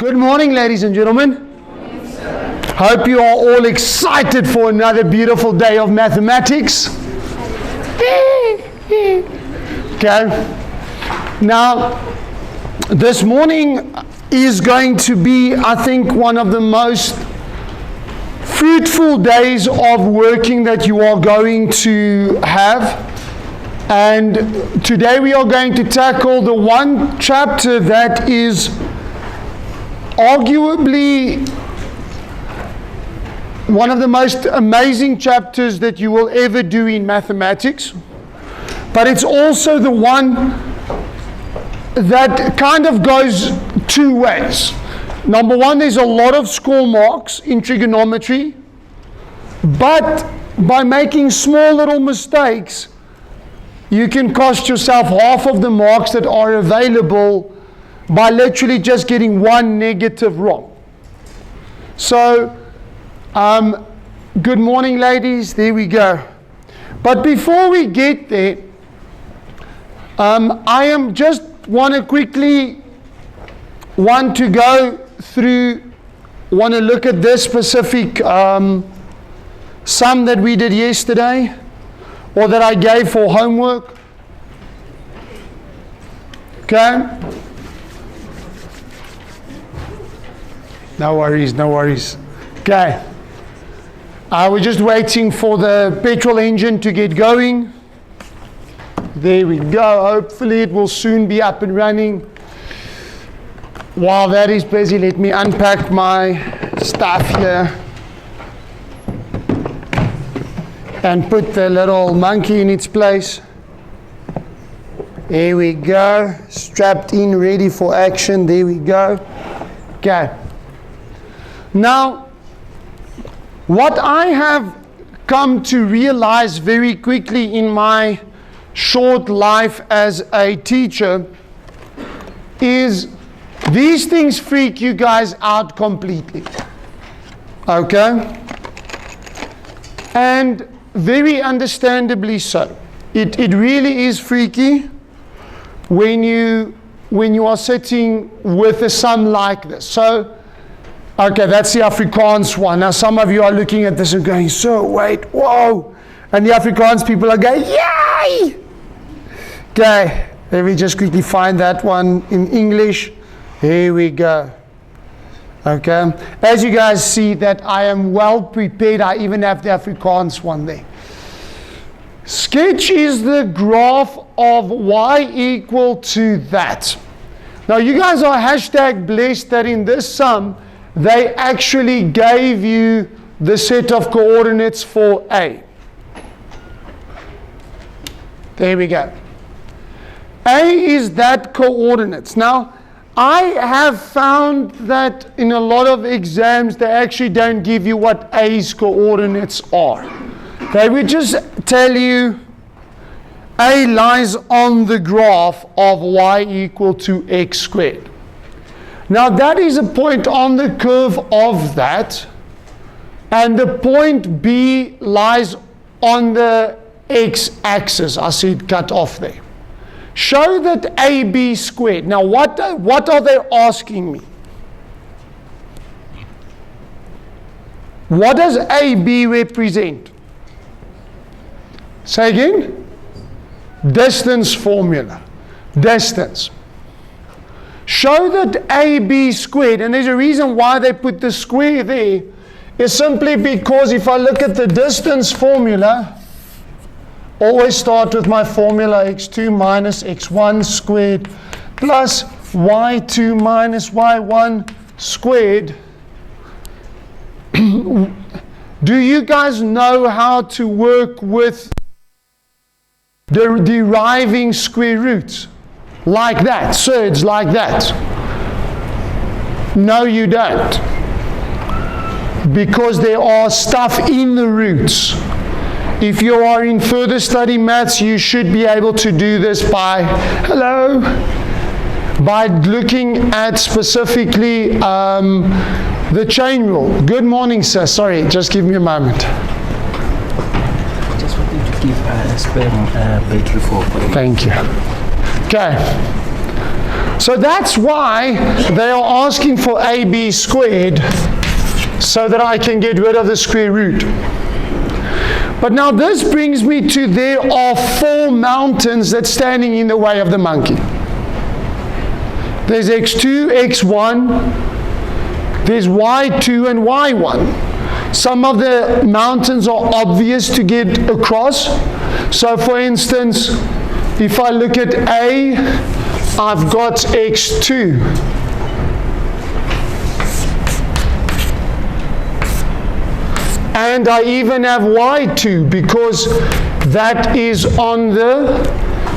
Good morning, ladies and gentlemen. Hope you are all excited for another beautiful day of mathematics. Okay. Now, this morning is going to be, I think, one of the most fruitful days of working that you are going to have. And today we are going to tackle the one chapter that is arguably one of the most amazing chapters that you will ever do in mathematics. But it's also the one that kind of goes two ways. Number one, there's a lot of score marks in trigonometry, but by making small little mistakes, you can cost yourself half of the marks that are available by literally just getting one negative wrong. So, good morning, ladies. There we go. But before we get there, I am just want to quickly want to look at this specific sum that we did yesterday, or that I gave for homework. Okay? No worries, no worries. Okay. We're just waiting for the petrol engine to get going. There we go. Hopefully it will soon be up and running. While that is busy, let me unpack my stuff here and put the little monkey in its place. There we go. Strapped in, ready for action. There we go. Okay. Now, what I have come to realize very quickly in my short life as a teacher is these things freak you guys out completely. Okay? And very understandably so. It really is freaky when you are sitting with a sum like this. So, okay, that's the Afrikaans one. Now some of you are looking at this and going, so wait, whoa. And the Afrikaans people are going, yay! Okay, let me just quickly find that one in English. Here we go. Okay, as you guys see that I am well prepared. I even have the Afrikaans one there. Sketch is the graph of y equal to that. Now you guys are hashtag blessed that in this sum, they actually gave you the set of coordinates for A. There we go. A is that coordinates. Now, I have found that in a lot of exams, they actually don't give you what A's coordinates are. They would just tell you A lies on the graph of y equal to x squared. Now that is a point on the curve of that, and the point B lies on the x-axis. I see it cut off there. Show that AB squared. Now what are they asking me? What does AB represent? Say again? Distance formula. Distance. Show that AB squared, and there's a reason why they put the square there, is simply because if I look at the distance formula, always start with my formula x2 minus x1 squared plus y2 minus y1 squared. Do you guys know how to work with the deriving square roots? Like that, surds like that? No, you don't. Because there are stuff in the roots. If you are in further study maths, you should be able to do this by looking at specifically the chain rule. Good morning, sir. Sorry, just give me a moment. Just wanted to give a spare battery for. Thank you. Okay. So that's why they are asking for AB squared, so that I can get rid of the square root. But now this brings me to, there are 4 mountains that's standing in the way of the monkey. There's x2, x1, there's y2 and y1. Some of the mountains are obvious to get across. So for instance, if I look at A, I've got x2. And I even have y2 because that is on the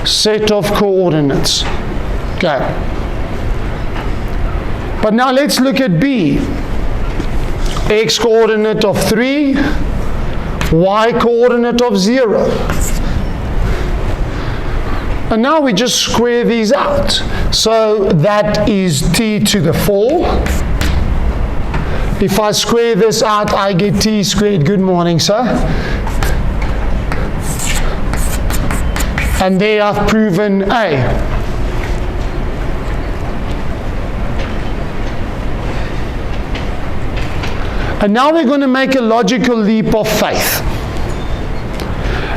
set of coordinates. Okay. But now let's look at B. X coordinate of 3, y coordinate of 0. And now we just square these out. So that is t to the 4. If I square this out, I get t squared. Good morning, sir. And there I've proven A. And now we're going to make a logical leap of faith.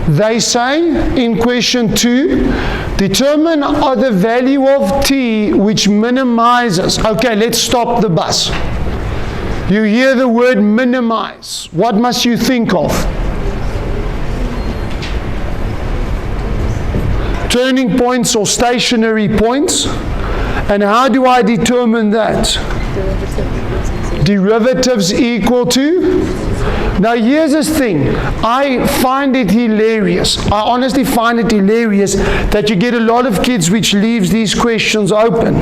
They say in question 2, determine the value of t which minimizes. Okay, let's stop the bus. You hear the word minimize. What must you think of? Turning points or stationary points. And how do I determine that? Derivatives equal to? Now here's this thing. I find it hilarious. I honestly find it hilarious that you get a lot of kids which leaves these questions open.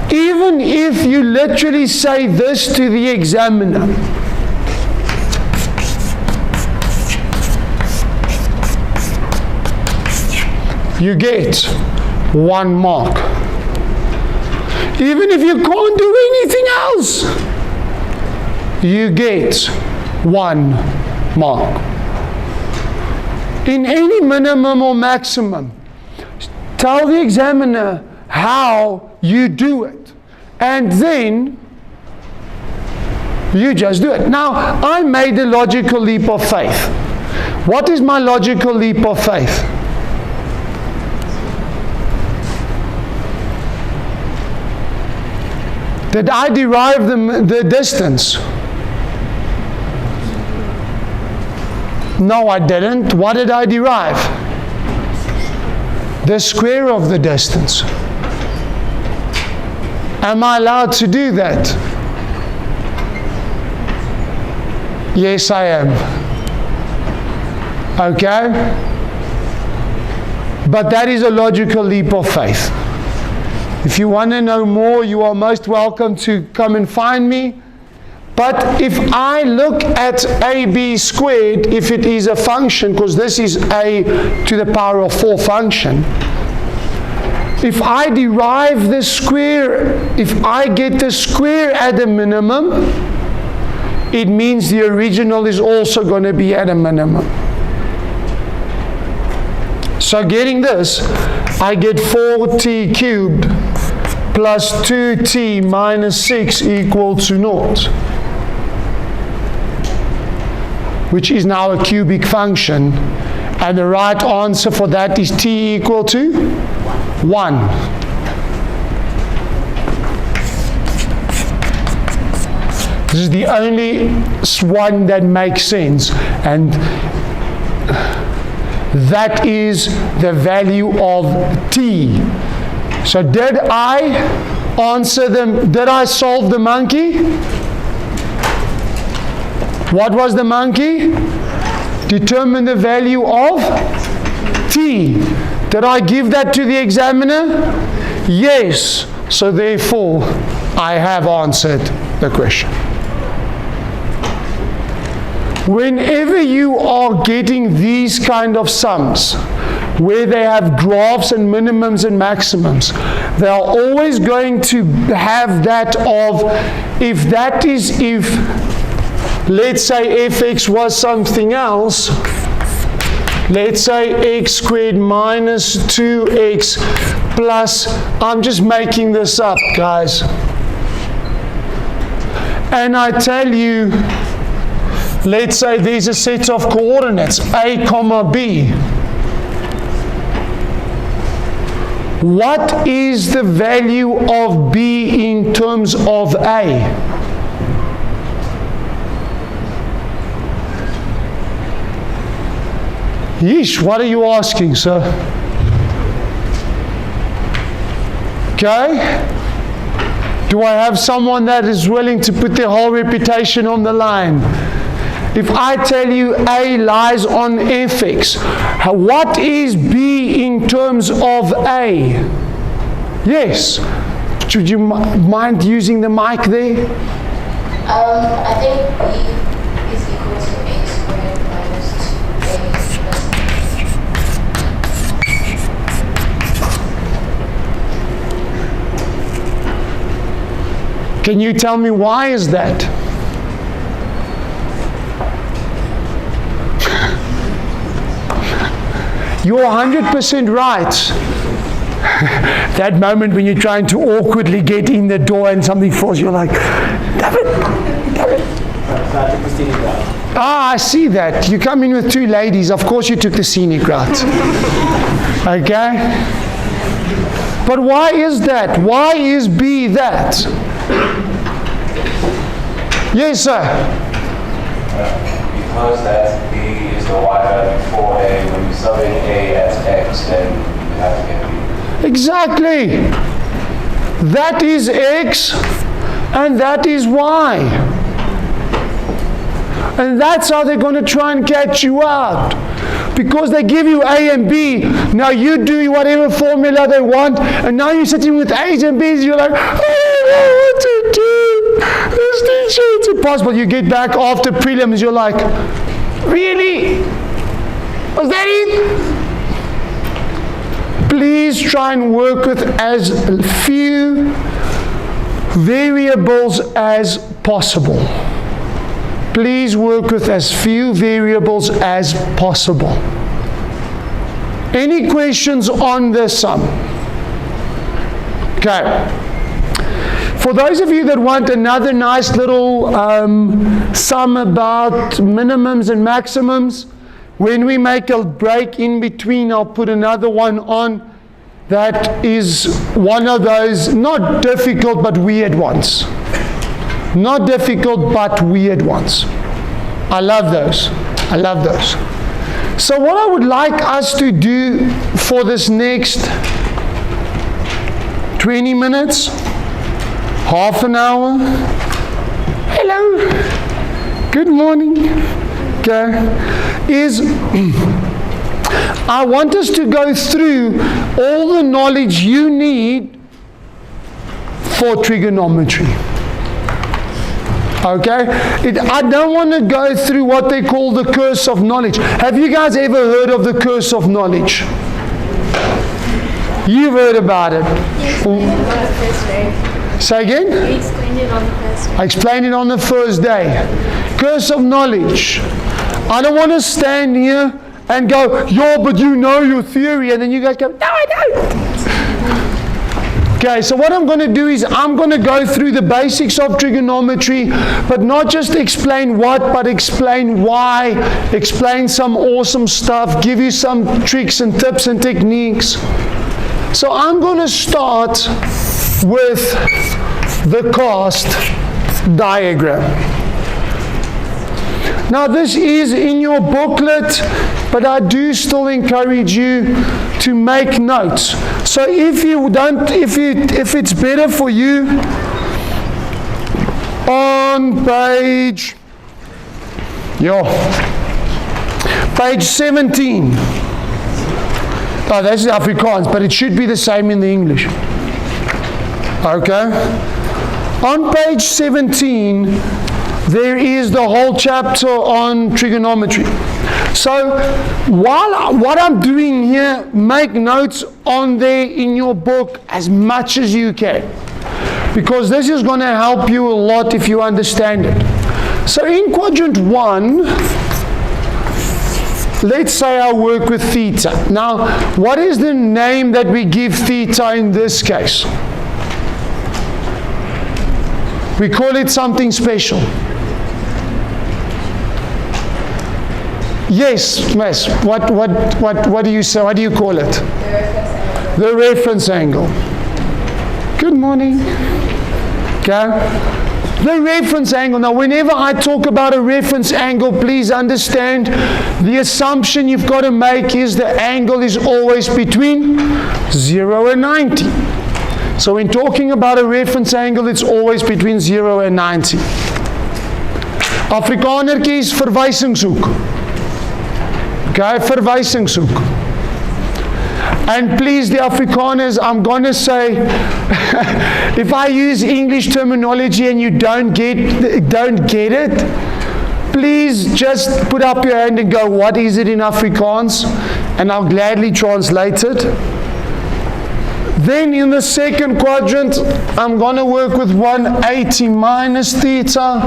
Even if you literally say this to the examiner, you get 1 mark. Even if you can't do anything else, you get 1 mark. In any minimum or maximum, tell the examiner how you do it, and then you just do it. Now, I made a logical leap of faith. What is my logical leap of faith? Did I derive the distance? No, I didn't. What did I derive? The square of the distance. Am I allowed to do that? Yes, I am. Okay? But that is a logical leap of faith. If you want to know more, you are most welcome to come and find me. But if I look at AB squared, if it is a function, because this is a to the power of 4 function, if I derive the square, if I get the square at a minimum, it means the original is also going to be at a minimum. So getting this, I get 4t cubed plus 2t minus 6 equal to 0, which is now a cubic function. And the right answer for that is t equal to 1. This is the only one that makes sense. And that is the value of t. So did I answer them? Did I solve the monkey? What was the monkey? Determine the value of t. Did I give that to the examiner? Yes. So therefore, I have answered the question. Whenever you are getting these kind of sums, where they have graphs and minimums and maximums, they are always going to have that of, if that is, if let's say fx was something else, let's say x squared minus 2x plus, I'm just making this up, guys. And I tell you, let's say there's a set of coordinates, a comma b. What is the value of b in terms of a? Yeesh, what are you asking, sir? Okay? Do I have someone that is willing to put their whole reputation on the line? If I tell you A lies on fx, what is B in terms of A? Yes. Should you mind using the mic there? I think B is equal to A squared minus 2A plus. Can you tell me why is that? You're 100% right. That moment when you're trying to awkwardly get in the door and something falls, you're like, damn it. Ah, I see that. You come in with two ladies, of course you took the scenic route. Okay? But why is that? Why is B that? Yes, sir. Because that B is the y value for A. When you sub in A as X, then you have to get B. Exactly. That is X and that is Y. And that's how they're going to try and catch you out. Because they give you A and B. Now you do whatever formula they want, and now you're sitting with A's and B's, you're like, I don't know what to do. This teacher, it's impossible. You get back after prelims, you're like, really? Was that it? Please try and work with as few variables as possible. Please work with as few variables as possible. Any questions on this sum? Okay. For those of you that want another nice little sum about minimums and maximums, when we make a break in between, I'll put another one on. That is one of those, not difficult but weird ones. Not difficult but weird ones. I love those. I love those. So what I would like us to do for this next 20 minutes, half an hour. Hello. Good morning. Okay. Is I want us to go through all the knowledge you need for trigonometry. Okay? I don't want to go through what they call the curse of knowledge. Have you guys ever heard of the curse of knowledge? You've heard about it. You explained it on the first day. Say again? You explained it on the first day. I explained it on the first day. Curse of knowledge. I don't want to stand here and go, yo, but you know your theory, and then you guys go, no, I don't. Okay, so what I'm going to do is I'm going to go through the basics of trigonometry, but not just explain what, but explain why, explain some awesome stuff, give you some tricks and tips and techniques. So I'm going to start with the cast diagram. Now this is in your booklet, but I do still encourage you to make notes. So if it's better for you, on page 17. Oh, that's Afrikaans, but it should be the same in the English. Okay? On page 17, there is the whole chapter on trigonometry. So, what I'm doing here, make notes on there in your book as much as you can. Because this is going to help you a lot if you understand it. So, in quadrant 1, let's say I work with theta. Now, what is the name that we give theta in this case? We call it something special. Yes, Miss. What do you say? What do you call it? The reference angle. Good morning. Okay. The reference angle. Now, whenever I talk about a reference angle, please understand the assumption you've got to make is the angle is always between 0 and 90. So when talking about a reference angle, it's always between 0 and 90. Afrikanertjies verwysingshoek. Okay, verwysingshoek. And please, the Afrikaners, I'm going to say, if I use English terminology and you don't get it, please just put up your hand and go, what is it in Afrikaans? And I'll gladly translate it. Then in the second quadrant, I'm going to work with 180 minus theta,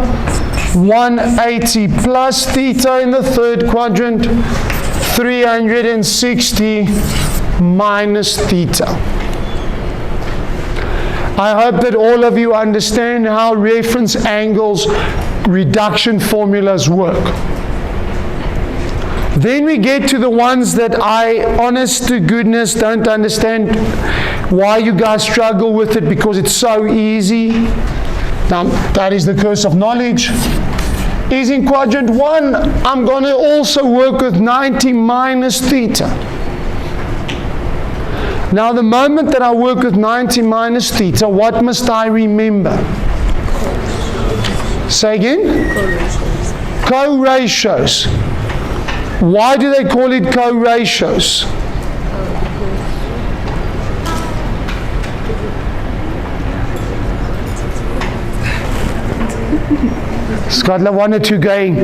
180 plus theta in the third quadrant, 360 minus theta. I hope that all of you understand how reference angles reduction formulas work. Then we get to the ones that I, honest to goodness, don't understand why you guys struggle with it, because it's so easy. Now, that is the curse of knowledge. Is in quadrant 1, I'm going to also work with 90 minus theta. Now, the moment that I work with 90 minus theta, what must I remember? Say again? Co-ratios. Why do they call it co-ratios? Scott, 1 or 2 going,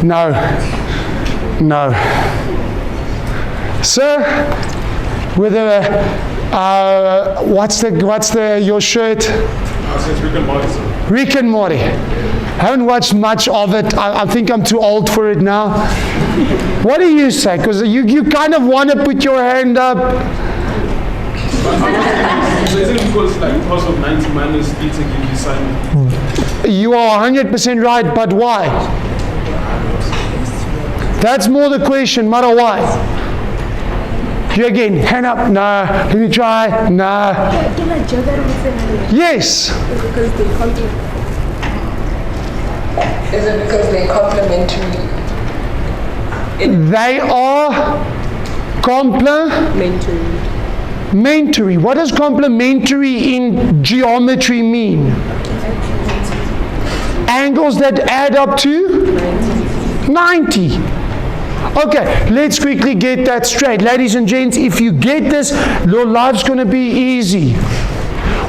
no. Sir, with a, what's your shirt? It's Rick and Morty, sir. Rick and Morty. Haven't watched much of it. I think I'm too old for it now. What do you say? Because you kind of want to put your hand up. So is it because cos of 90 minus theta gives you sine? You are 100% right, but why? That's more the question, matter why. You again, hand up, no. Let me try, no. Can I juggle with them? Yes. Because they complement. Is it because they're complementary? They are complementary. What does complementary in geometry mean? Angles that add up to 90. Okay, let's quickly get that straight. Ladies and gents, if you get this, your life's going to be easy.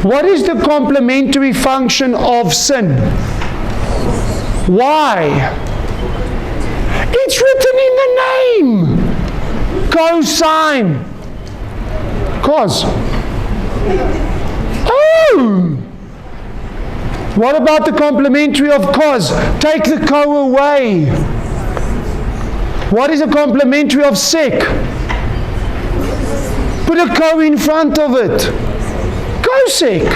What is the complementary function of sin? Why? It's written in the name. Cosine. Cos. Oh! What about the complementary of cos? Take the co away. What is a complementary of sec? Put a co in front of it. Cosec.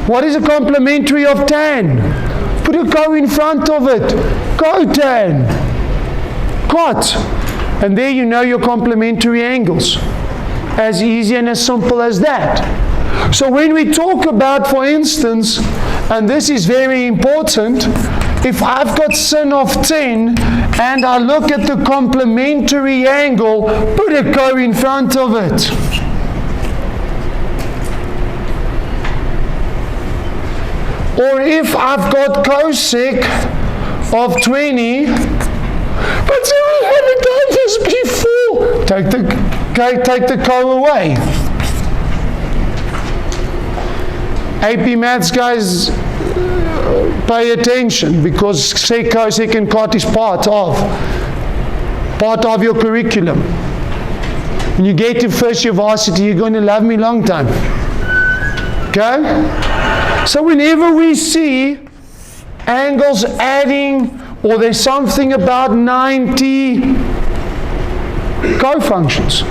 What is a complementary of tan? Put a co in front of it. Cotan. Cot. And there you know your complementary angles. As easy and as simple as that. So when we talk about, for instance, and this is very important, if I've got sin of 10 and I look at the complementary angle, put a co in front of it. Or if I've got cosec of 20, but see, we haven't done this before. Take the co away. AP Maths guys, pay attention, because sec, cosec and cot is part of your curriculum. When you get to first year varsity, you're going to love me long time. Okay? So whenever we see angles adding or there's something about 90 cofunctions.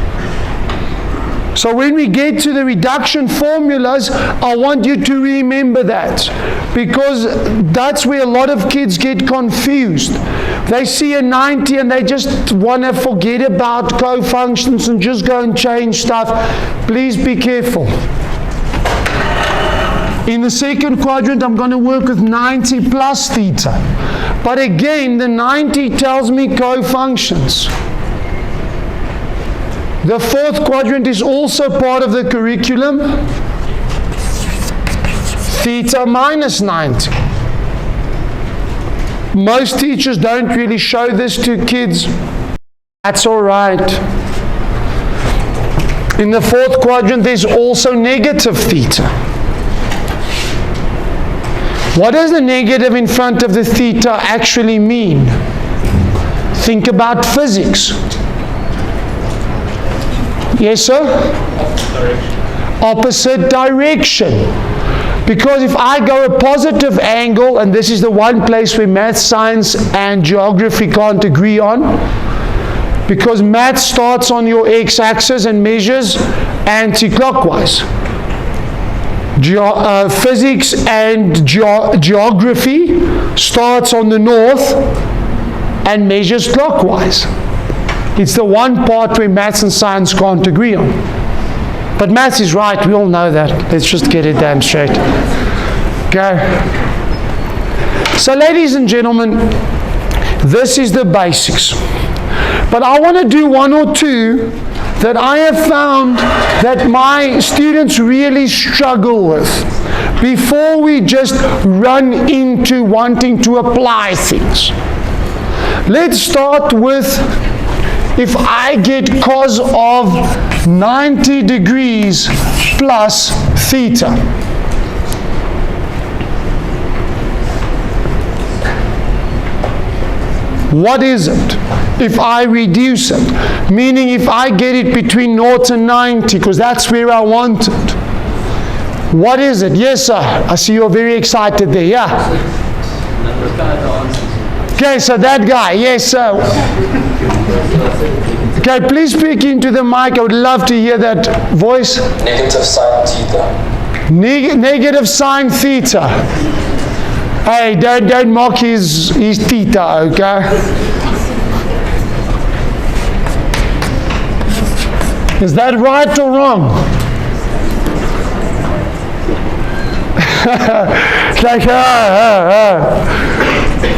So when we get to the reduction formulas, I want you to remember that, because that's where a lot of kids get confused. They see a 90 and they just want to forget about cofunctions and just go and change stuff. Please be careful. In the second quadrant, I'm going to work with 90 plus theta. But again, the 90 tells me cofunctions. The fourth quadrant is also part of the curriculum. Theta minus 90. Most teachers don't really show this to kids. That's all right. In the fourth quadrant, there's also negative theta. What does the negative in front of the theta actually mean? Think about physics. Yes, sir? Opposite direction. Because if I go a positive angle, and this is the one place where math, science, and geography can't agree on, because math starts on your x-axis and measures anti-clockwise. Physics and geography starts on the north and measures clockwise. It's the one part where maths and science can't agree on. But maths is right, we all know that. Let's just get it damn straight. Okay. So ladies and gentlemen, this is the basics. But I want to do one or two that I have found that my students really struggle with before we just run into wanting to apply things. Let's start with, if I get cos of 90 degrees plus theta. What is it if I reduce it? Meaning if I get it between 0 and 90, because that's where I want it. What is it? Yes, sir. I see you're very excited there. Yeah. Okay, so that guy. Yes, sir. Okay, please speak into the mic. I would love to hear that voice. Negative sine theta. Negative sine theta. Hey, don't mock his theta, okay? Is that right or wrong?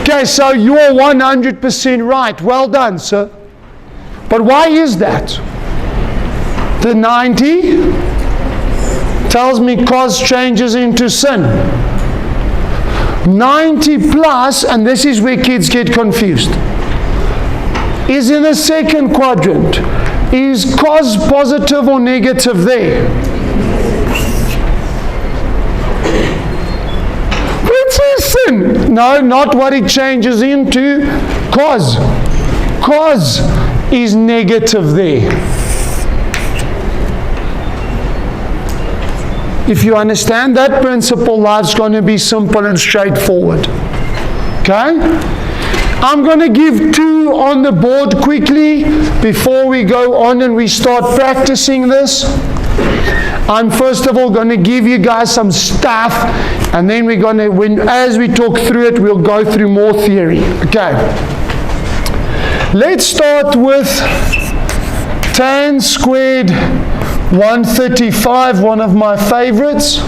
Okay, so you're 100% right. Well done, sir. But why is that? The 90 tells me cos changes into sin. 90 plus, and this is where kids get confused, is in the second quadrant. Is cos positive or negative there? Which is sin? No, not what it changes into. Cos. Cos is negative there. If you understand that principle, life's going to be simple and straightforward. Okay? I'm going to give two on the board quickly before we go on and we start practicing this. I'm first of all going to give you guys some stuff, and then we're going to, as we talk through it, we'll go through more theory. Okay. Let's start with tan squared 135, one of my favorites,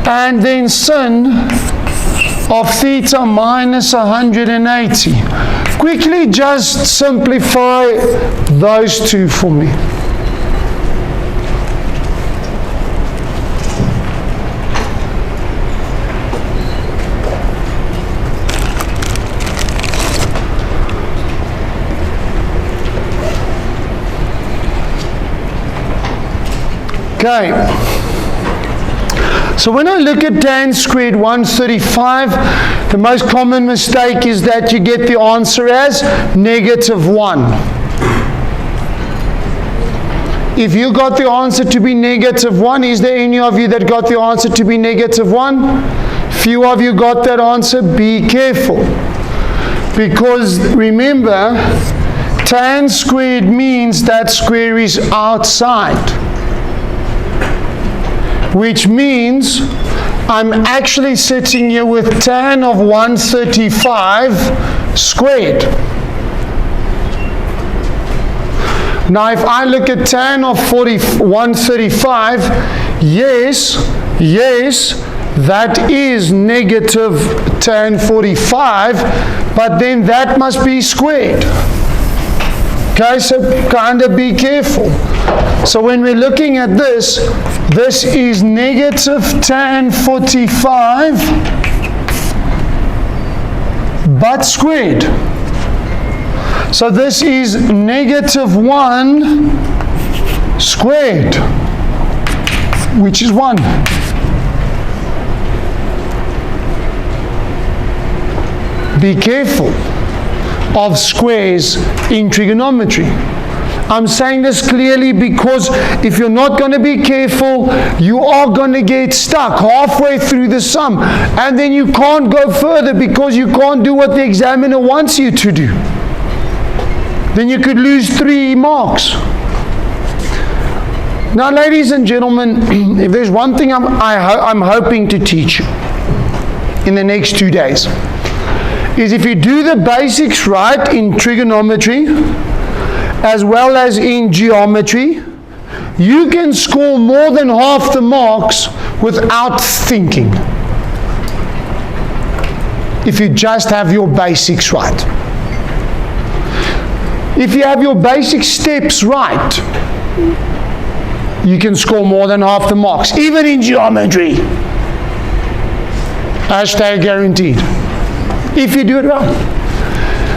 and then sin of theta minus 180. Quickly just simplify those two for me. Okay, so when I look at tan squared 135, the most common mistake is that you get the answer as -1. If you got the answer to be -1, is there any of you that got the answer to be -1? few of you got that answer. Be careful. Because remember, tan squared means that square is outside. Which means I'm actually sitting here with tan of 135 squared. Now if I look at tan of 135, yes, that is negative tan 45, but then that must be squared. Okay, so kind of be careful. So when we're looking at this, this is negative tan 45, but squared. So this is negative 1 squared, which is 1. Be careful of squares in trigonometry. I'm saying this clearly because if you're not going to be careful, you are going to get stuck halfway through the sum. And then you can't go further because you can't do what the examiner wants you to do. Then you could lose 3 marks. Now, ladies and gentlemen, if there's one thing I'm hoping to teach you in the next 2 days, is if you do the basics right in trigonometry, as well as in geometry, you can score more than half the marks without thinking. If you just have your basics right. If you have your basic steps right, you can score more than half the marks, even in geometry. Hashtag guaranteed. If you do it right.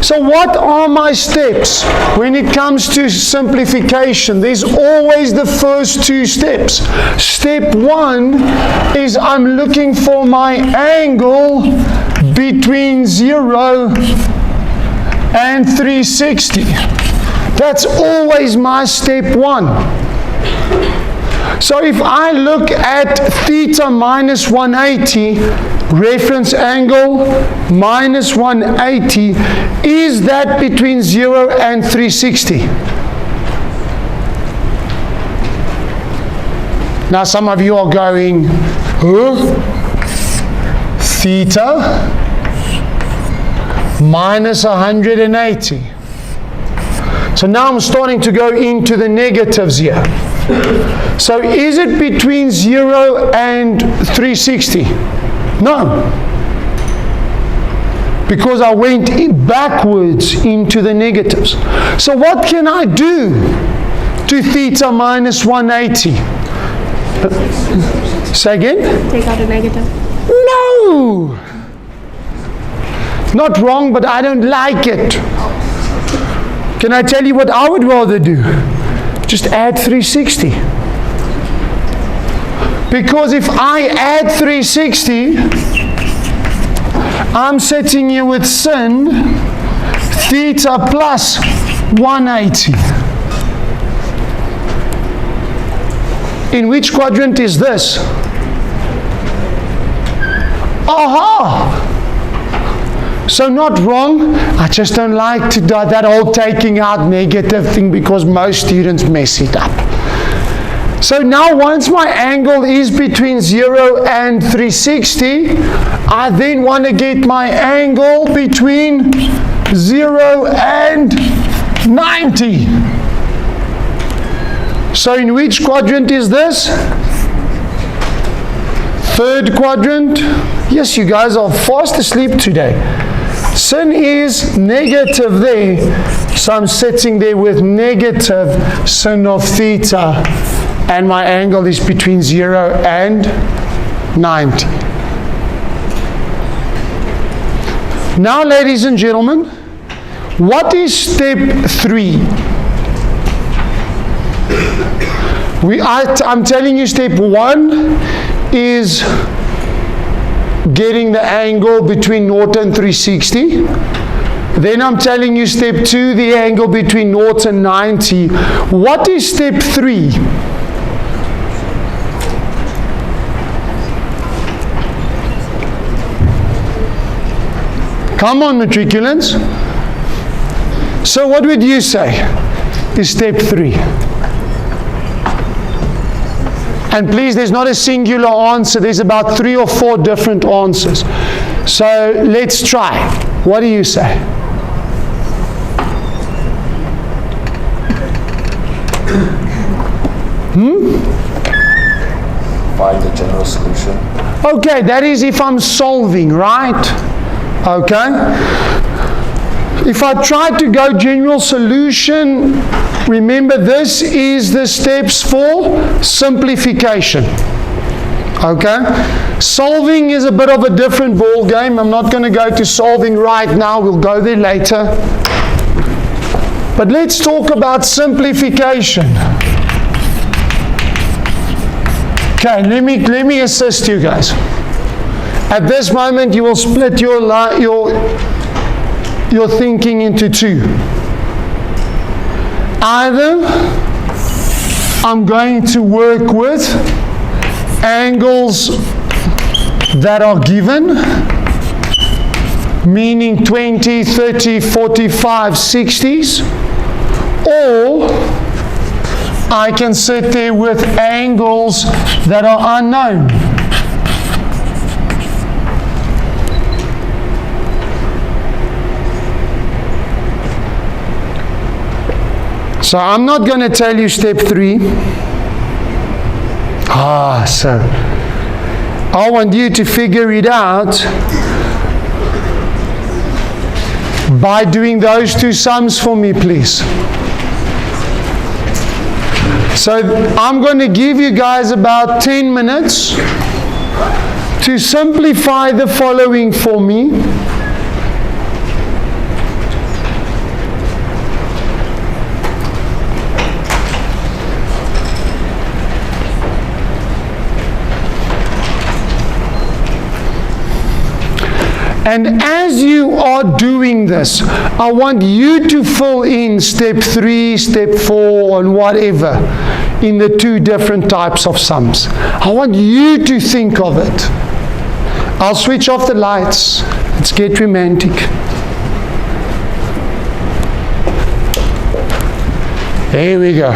So what are my steps when it comes to simplification? There's always the first 2 steps. Step 1 is I'm looking for my angle between 0 and 360. That's always my step 1. So if I look at theta minus 180, reference angle minus 180, is that between 0 and 360? Now some of you are going, huh? Theta minus 180. So now I'm starting to go into the negatives here. So is it between 0 and 360? No. Because I went backwards into the negatives. So what can I do to theta minus 180? Say again? Take out a negative. No! Not wrong, but I don't like it. Can I tell you what I would rather do? Just add 360. Because if I add 360, I'm sitting here with sin theta plus 180. In which quadrant is this? Aha! So not wrong, I just don't like to do that whole taking out negative thing because most students mess it up. So now once my angle is between 0 and 360, I then want to get my angle between 0 and 90. So in which quadrant is this? Third quadrant. Yes, you guys are fast asleep today. Sin is negative there, so I'm sitting there with negative sin of theta, and my angle is between 0 and 90. Now, ladies and gentlemen, what is step 3? I'm telling you, step 1 is getting the angle between 0 and 360. Then I'm telling you step 2, the angle between 0 and 90. What is step 3? Come on, matriculants. So what would you say is step 3? And please, there's not a singular answer. There's about 3 or 4 different answers. So let's try. What do you say? Find the general solution. Okay, that is if I'm solving, right? Okay. If I try to go general solution, remember this is the steps for simplification. Okay. Solving is a bit of a different ball game. I'm not going to go to solving right now. We'll go there later. But let's talk about simplification. Okay, let me assist you guys. At this moment, you will split your thinking into 2. Either I'm going to work with angles that are given, meaning 20, 30, 45, 60s, or I can sit there with angles that are unknown. So I'm not going to tell you step 3. So I want you to figure it out by doing those 2 sums for me, please. So I'm going to give you guys about 10 minutes to simplify the following for me. And as you are doing this, I want you to fill in step 3, step 4, and whatever in the 2 different types of sums. I want you to think of it. I'll switch off the lights. Let's get romantic. There we go.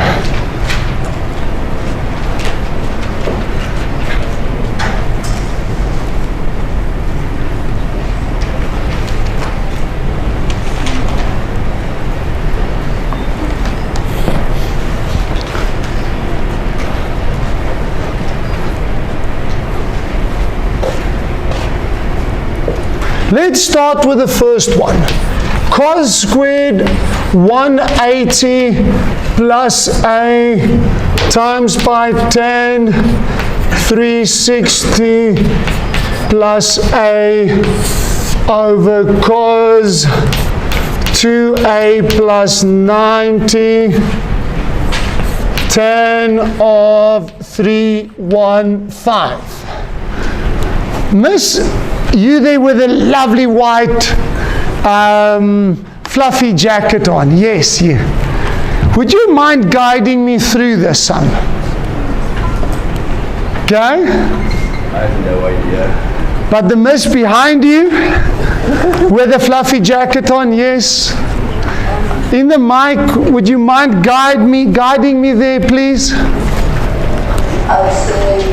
Let's start with the first one. Cos squared 180 plus a times by tan 360 plus a over cos 2a plus 90 tan of 315. Miss, you there with a lovely white fluffy jacket on. Yes, you. Would you mind guiding me through this, son? Okay? I have no idea. But the miss behind you with a fluffy jacket on, yes. In the mic, would you mind guiding me there, please? I would say you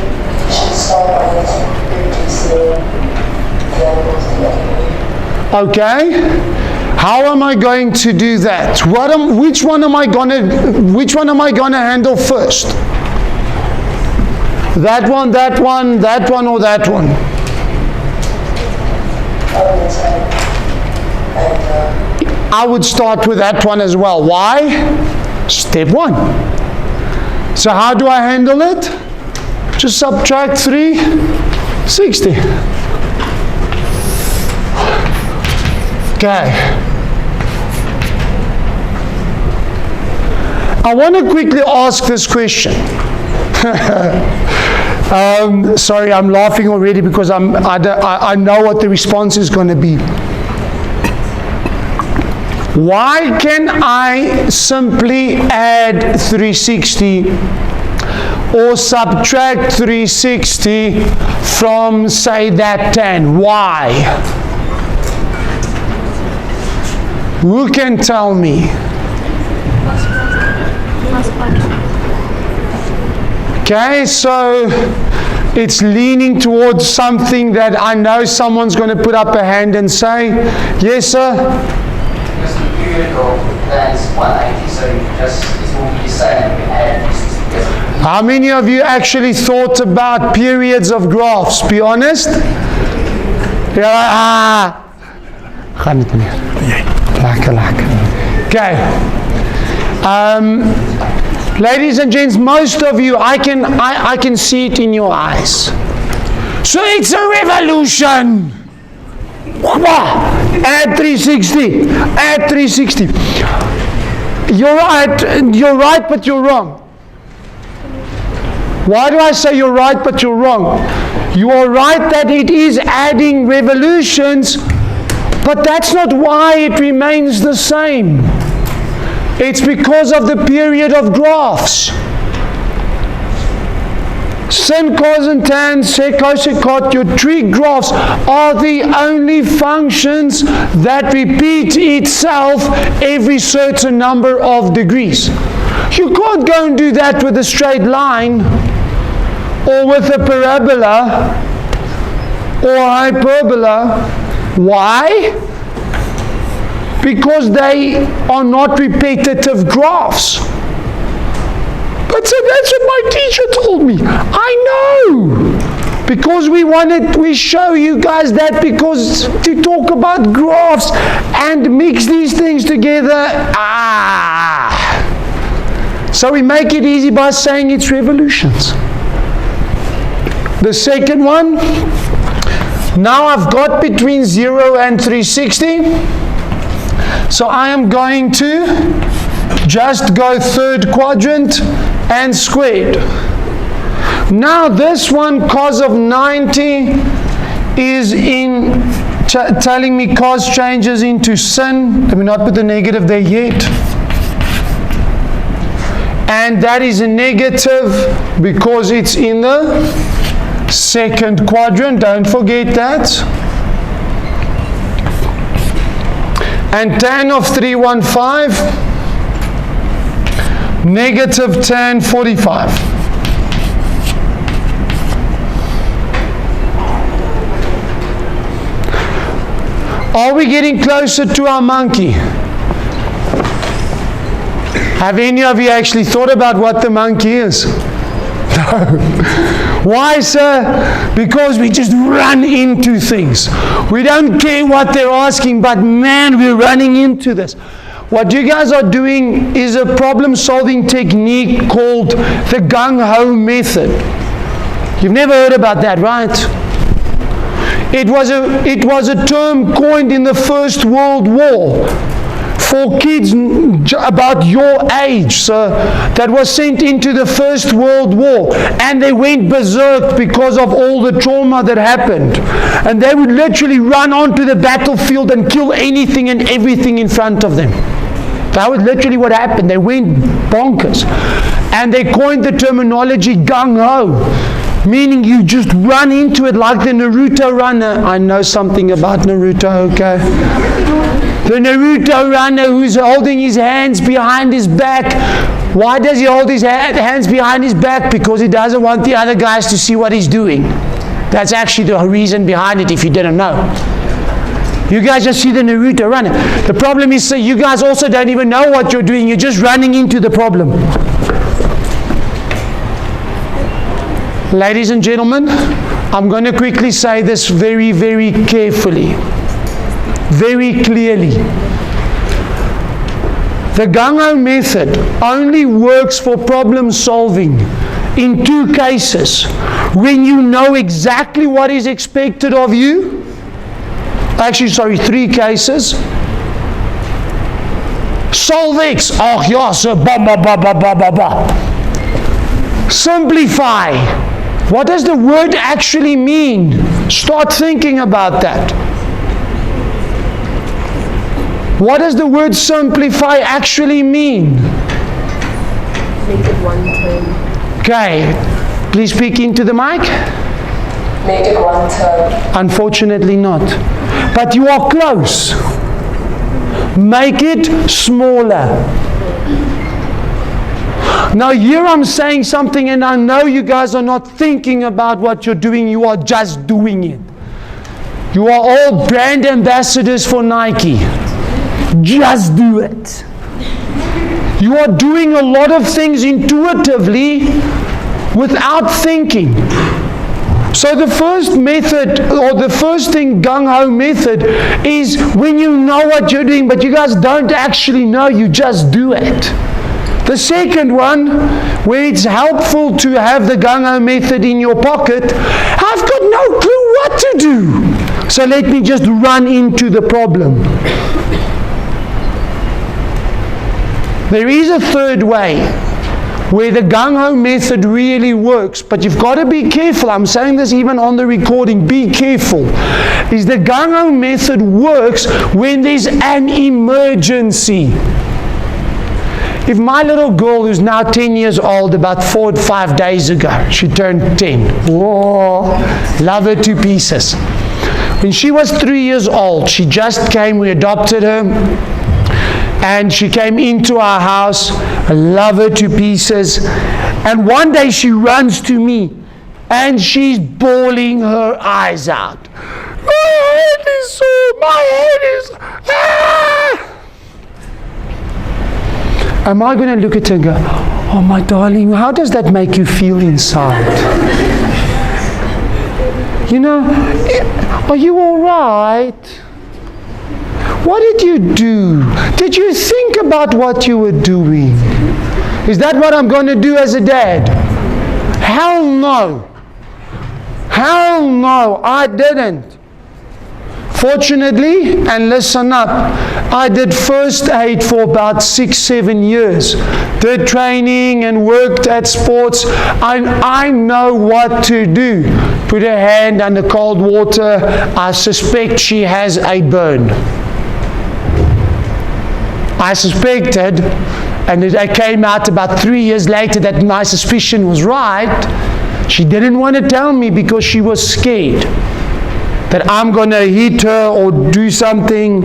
should start by reducing the angles together. Okay. How am I going to do that? Which one am I gonna handle first? That one, that one, that one, or that one? I would start with that one as well. Why? Step 1. So how do I handle it? Just subtract 360. Okay. I want to quickly ask this question. Sorry, I'm laughing already because I know what the response is going to be. Why can I simply add 360 or subtract 360 from, say, that tan? Why? Who can tell me? Okay, so it's leaning towards something that I know someone's going to put up a hand and say, yes, sir? Because the period of that is 180, so it will be the same. We add this together. How many of you actually thought about periods of graphs? Be honest. Ja, gaan niet meer. Lekker. Okay. Ladies and gents, most of you, I can see it in your eyes. So it's a revolution. Add 360. Add 360. You're right, but you're wrong. Why do I say you're right, but you're wrong? You are right that it is adding revolutions, but that's not why it remains the same. It's because of the period of graphs. Sin, cos, and tan, sec, cosec, cot, your trig graphs are the only functions that repeat itself every certain number of degrees. You can't go and do that with a straight line, or with a parabola, or hyperbola. Why? Because they are not repetitive graphs. But so that's what my teacher told me. I know. Because we show you guys that because to talk about graphs and mix these things together. So we make it easy by saying it's revolutions. The second one, now I've got between 0 and 360. So I am going to just go third quadrant and squared. Now this one, cos of 90 is telling me cos changes into sin. Let me not put the negative there yet. And that is a negative because it's in the second quadrant. Don't forget that. And tan of 315, negative tan 45. Are we getting closer to our monkey? Have any of you actually thought about what the monkey is? No. Why, sir? Because we just run into things. We don't care what they're asking, but man, we're running into this. What you guys are doing is a problem-solving technique called the gung-ho method. You've never heard about that, right? It was a term coined in the First World War for kids about your age, so that was sent into the First World War, and they went berserk because of all the trauma that happened, and they would literally run onto the battlefield and kill anything and everything in front of them. That was literally what happened. They went bonkers, and they coined the terminology gung-ho, meaning you just run into it like the Naruto runner. I know something about Naruto, okay? The Naruto runner who's holding his hands behind his back. Why does he hold his hands behind his back? Because he doesn't want the other guys to see what he's doing. That's actually the reason behind it, if you didn't know. You guys just see the Naruto runner. The problem is, so you guys also don't even know what you're doing. You're just running into the problem. Ladies and gentlemen, I'm going to quickly say this very, very carefully. Very clearly. The gung-ho method only works for problem solving in two cases. When you know exactly what is expected of you. Actually, sorry, three cases. Solve X. Oh, yeah, so ba ba ba ba ba ba ba. Simplify. What does the word actually mean? Start thinking about that. What does the word simplify actually mean? Make it one term. Okay, please speak into the mic. Make it one term. Unfortunately not. But you are close. Make it smaller. Now here I'm saying something, and I know you guys are not thinking about what you're doing, you are just doing it. You are all brand ambassadors for Nike. Just do it. You are doing a lot of things intuitively without thinking. So the first method, or the first thing, gung-ho method, is when you know what you're doing, but you guys don't actually know, you just do it. The second one, where it's helpful to have the gung-ho method in your pocket, I've got no clue what to do. So let me just run into the problem. There is a third way where the gung-ho method really works, but you've got to be careful. I'm saying this even on the recording, be careful. Is the gung-ho method works when there's an emergency. If my little girl, who's now 10 years old, about 4 or 5 days ago, she turned 10. Whoa, love her to pieces. When she was 3 years old, she just came, we adopted her, and she came into our house. I love her to pieces. And one day she runs to me, and she's bawling her eyes out. My head is sore, my head is... Ah! Am I going to look at her and go, oh my darling, how does that make you feel inside? You know, are you all right? What did you do? Did you think about what you were doing? Is that what I'm going to do as a dad? Hell no. Hell no, I didn't. Fortunately, and listen up, I did first aid for about 6-7 years. Did training and worked at sports. I know what to do. Put her hand under cold water. I suspect she has a burn. I suspected, and it came out about 3 years later that my suspicion was right. She didn't want to tell me because she was scared that I'm going to hit her or do something.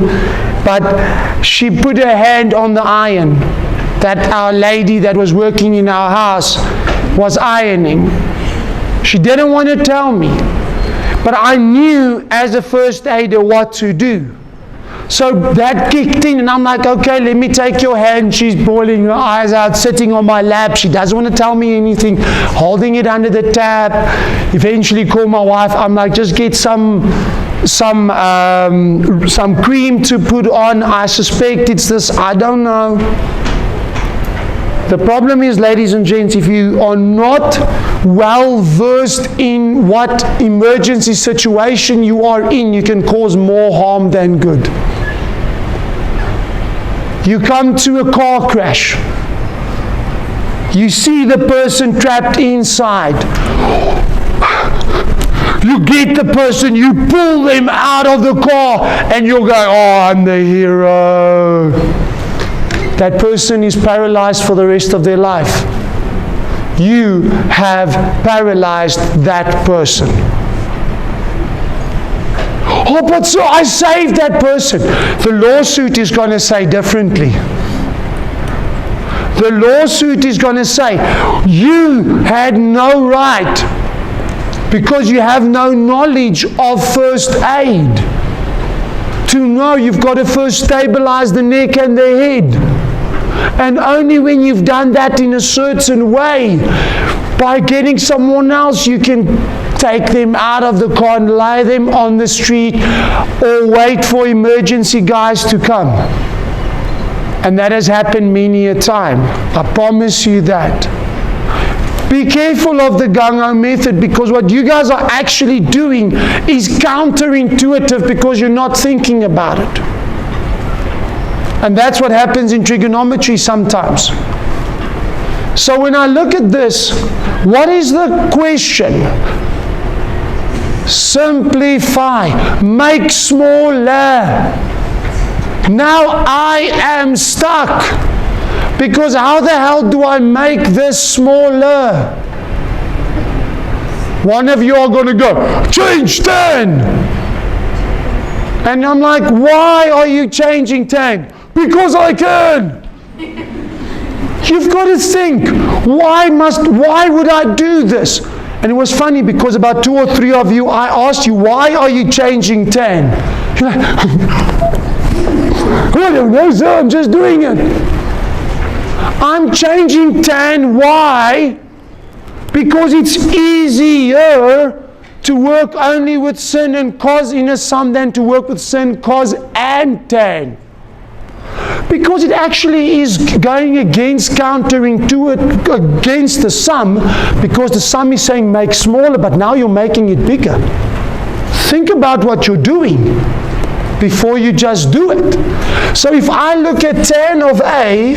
But she put her hand on the iron that our lady that was working in our house was ironing. She didn't want to tell me. But I knew as a first aider what to do. So that kicked in, and I'm like, okay, let me take your hand. She's bawling her eyes out, sitting on my lap. She doesn't want to tell me anything, holding it under the tap. Eventually call my wife. I'm like, just get some cream to put on. I suspect it's this, I don't know. The problem is, ladies and gents, if you are not well versed in what emergency situation you are in, you can cause more harm than good. You come to a car crash. You see the person trapped inside. You get the person, you pull them out of the car, and you're going, oh, I'm the hero. That person is paralyzed for the rest of their life. You have paralyzed that person. Oh, but so I saved that person. The lawsuit is going to say differently. The lawsuit is going to say, you had no right, because you have no knowledge of first aid, to know you've got to first stabilize the neck and the head. And only when you've done that in a certain way, by getting someone else, you can take them out of the car and lay them on the street, or wait for emergency guys to come. And that has happened many a time. I promise you that. Be careful of the gung-ho method, because what you guys are actually doing is counterintuitive because you're not thinking about it. And that's what happens in trigonometry sometimes. So when I look at this, what is the question? Simplify. Make smaller. Now I am stuck. Because how the hell do I make this smaller? One of you are going to go, change 10. And I'm like, why are you changing 10? Because I can. You've got to think, why would I do this? And it was funny because about 2 or 3 of you, I asked you, why are you changing tan? You're like, I don't know, sir, I'm just doing it. I'm changing tan, why? Because it's easier to work only with sin and cos in a sum than to work with sin, cos and tan. Because it actually is going against, countering to it, against the sum, because the sum is saying make smaller, but now you're making it bigger. Think about what you're doing before you just do it. So if I look at tan of A,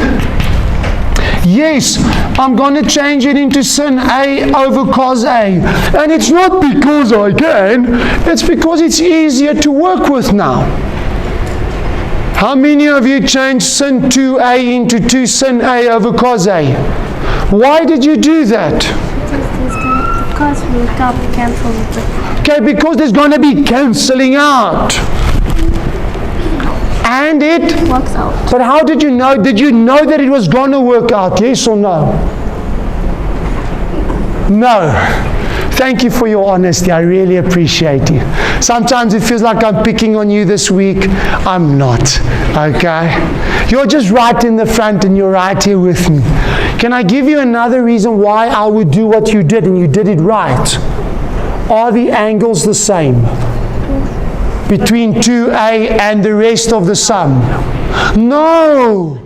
yes, I'm going to change it into sin A over cos A. And it's not because I can, it's because it's easier to work with now. How many of you changed sin 2A into 2 sin A over cos A? Why did you do that? Because we can't cancel it. Okay, because there's going to be cancelling out. And it Works out. But how did you know? Did you know that it was going to work out? Yes or no? No. Thank you for your honesty. I really appreciate you. Sometimes it feels like I'm picking on you this week. I'm not. Okay? You're just right in the front and you're right here with me. Can I give you another reason why I would do what you did and you did it right? Are the angles the same between 2A and the rest of the sum? No.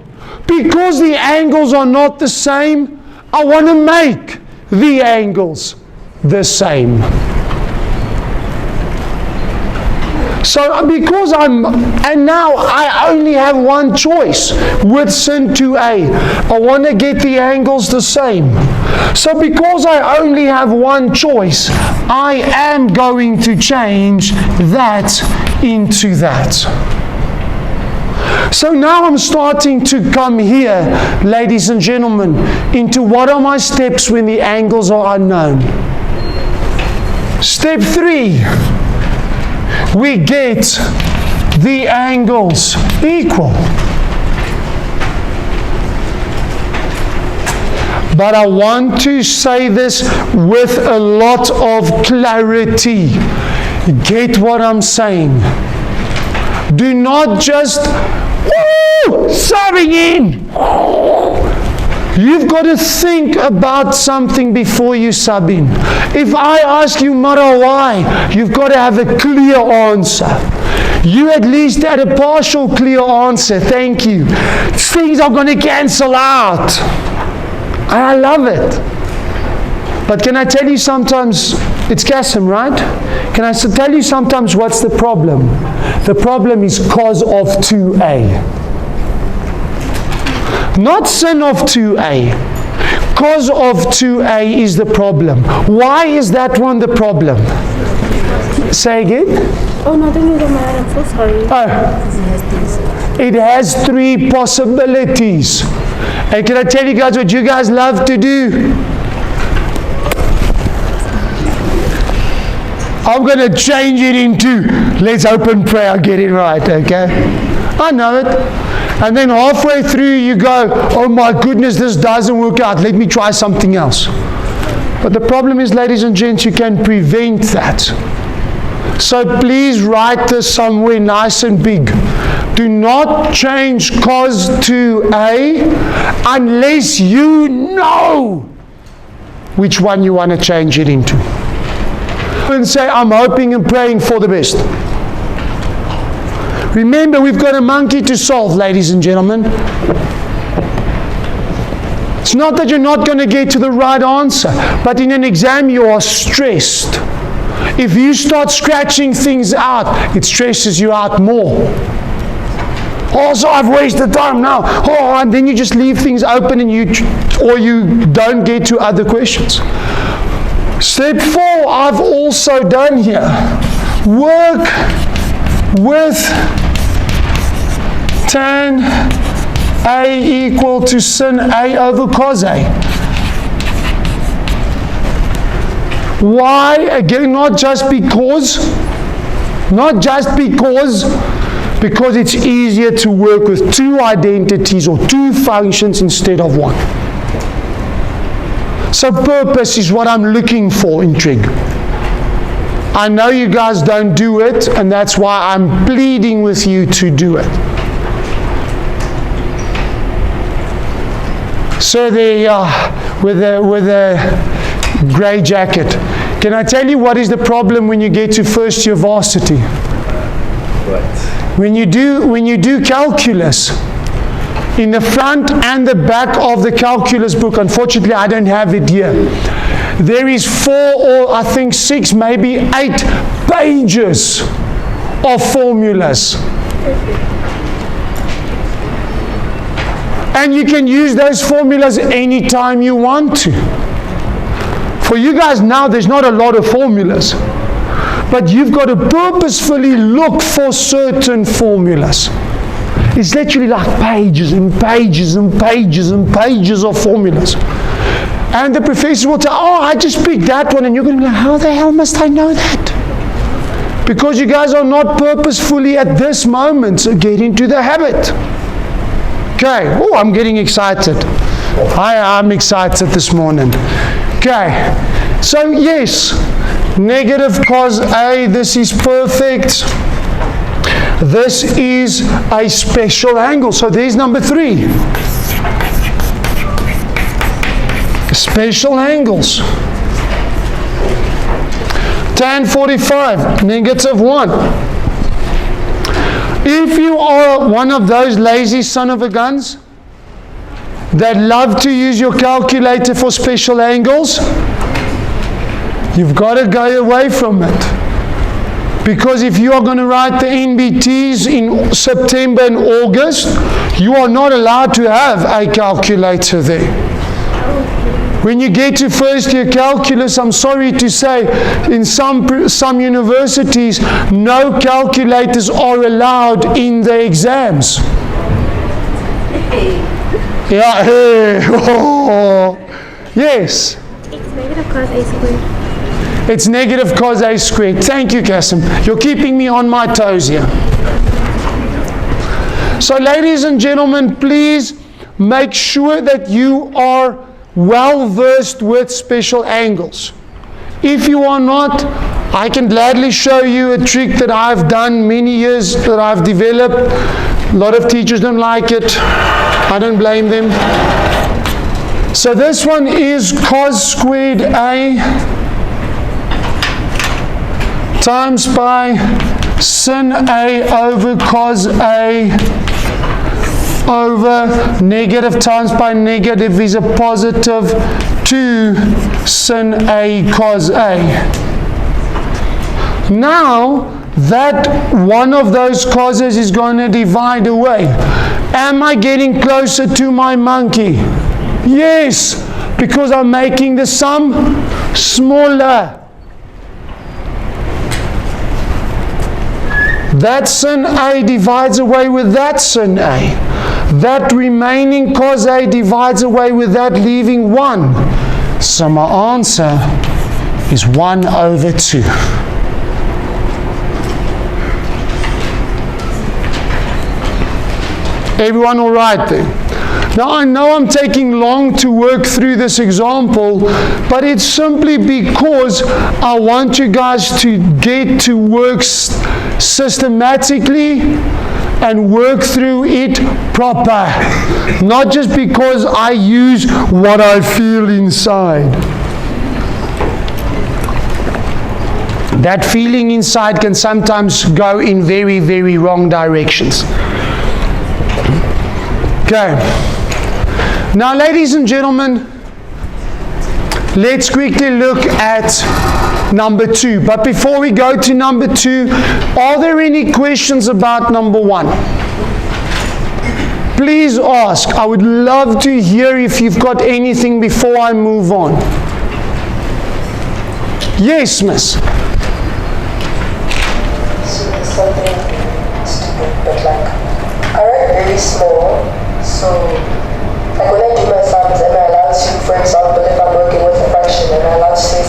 Because the angles are not the same, I want to make the angles the same. So because and now I only have one choice with sin 2A. I want to get the angles the same. So because I only have one choice, I am going to change that into that. So now I'm starting to come here, ladies and gentlemen, into what are my steps when the angles are unknown. Step 3, we get the angles equal. But I want to say this with a lot of clarity. Get what I'm saying. Do not just, subbing in. You've got to think about something before you sub in. If I ask you, Mara, why? You've got to have a clear answer. You at least had a partial clear answer. Thank you. Things are going to cancel out. I love it. But can I tell you sometimes, it's Kasim, right? Can I tell you sometimes what's the problem? The problem is cos of 2A. Not sin of 2A. Cos of 2A is the problem. Why is that one the problem? Say again? Oh, nothing is the man. I'm so sorry. It has 3 possibilities. And can I tell you guys what you guys love to do? I'm going to change it into, let's open prayer, I'll get it right, okay? I know it. And then halfway through you go, oh my goodness, this doesn't work out. Let me try something else. But the problem is, ladies and gents, you can prevent that. So please write this somewhere nice and big. Do not change cos to A unless you know which one you want to change it into. And say, I'm hoping and praying for the best. Remember, we've got a monkey to solve, ladies and gentlemen. It's not that you're not going to get to the right answer, but in an exam you are stressed. If you start scratching things out, it stresses you out more. Oh, so I've wasted time now. Oh, and then you just leave things open and you don't get to other questions. Step 4, I've also done here. Work with tan A equal to sin A over cos A. Why? Again, not just because because it's easier to work with two identities or two functions instead of one. So purpose is what I'm looking for in trig. I know you guys don't do it, and that's why I'm pleading with you to do it. So there you are, with a grey jacket. Can I tell you what is the problem when you get to first year varsity? Right. When you do calculus, in the front and the back of the calculus book, unfortunately I don't have it here, there is 4 or I think 6, maybe 8 pages of formulas. And you can use those formulas anytime you want to. For you guys now, there's not a lot of formulas. But you've got to purposefully look for certain formulas. It's literally like pages and pages and pages and pages of formulas. And the professor will tell, oh, I just picked that one. And you're going to be like, how the hell must I know that? Because you guys are not purposefully at this moment. So get into the habit. Okay. Oh, I'm getting excited. I'm excited this morning. Okay. So yes, negative cos A, this is perfect. This is a special angle. So there's number 3. Special angles. Tan 45, negative 1. If you are one of those lazy son of a guns that love to use your calculator for special angles, you've got to go away from it. Because if you are going to write the NBTs in September and August, you are not allowed to have a calculator there. When you get to first year calculus, I'm sorry to say, in some universities, no calculators are allowed in the exams. Yeah, hey, oh, yes. It's negative cos A squared. It's negative cos A squared. Thank you, Kasim. You're keeping me on my toes here. So, ladies and gentlemen, please make sure that you are well versed with special angles. If you are not, I can gladly show you a trick that I've done many years, that I've developed. A lot of teachers don't like it. I don't blame them. So this one is cos squared A times by sin A over cos A over negative times by negative is a positive 2 sin A cos A. Now that one of those causes is going to divide away. Am I getting closer to my monkey? Yes, because I'm making the sum smaller. That sin A divides away with that sin A. That remaining cos A divides away with that, leaving 1. So my answer is 1 over 2. Everyone all right there? Now I know I'm taking long to work through this example, but it's simply because I want you guys to get to work systematically and work through it proper. Not just because I use what I feel inside. That feeling inside can sometimes go in very, very wrong directions. Okay. Now, ladies and gentlemen, let's quickly look at number 2. But before we go to number 2, are there any questions about number 1? Please ask. I would love to hear if you've got anything before I move on. Yes, miss. Something stupid, but like, I write very small, so like when I do my sums, am I allowed to, for example, if I'm working with a fraction, am I allowed to say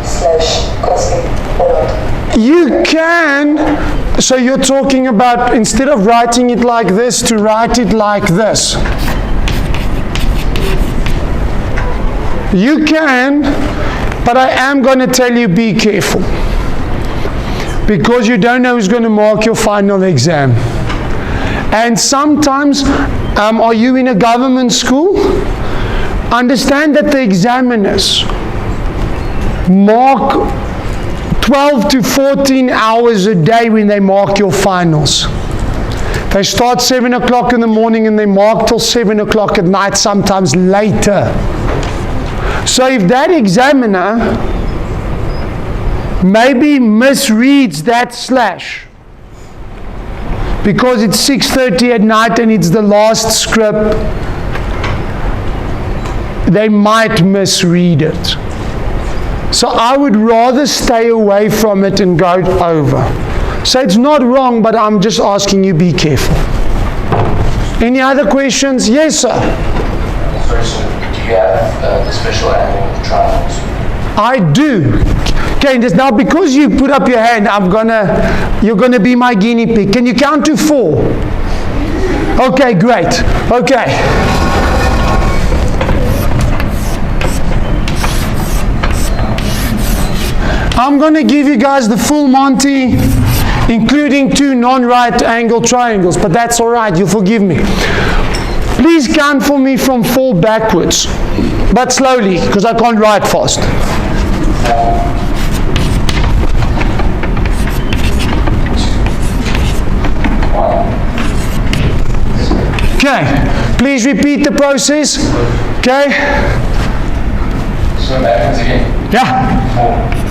sin A / cos A or not? You can, So you're talking about, instead of writing it like this, to write it like this. You can, but I am going to tell you, be careful. Because you don't know who's going to mark your final exam. And sometimes, are you in a government school? Understand that the examiners mark 12 to 14 hours a day when they mark your finals. They start 7 o'clock in the morning and they mark till 7 o'clock at night, sometimes later. So if that examiner maybe misreads that slash because it's 6:30 at night and it's the last script, they might misread it. So I would rather stay away from it and go over. So it's not wrong, but I'm just asking you, be careful. Any other questions? Yes, sir. Sorry, sir. Do you have the special angle triangles? I do. Okay, now because you put up your hand, you're gonna be my guinea pig. Can you count to 4? Okay, great. Okay. I'm going to give you guys the full Monty, including 2 non-right angle triangles, but that's all right, you'll forgive me. Please count for me from 4 backwards, but slowly, because I can't write fast. Okay, please repeat the process. Okay? So backwards again. Yeah. 4.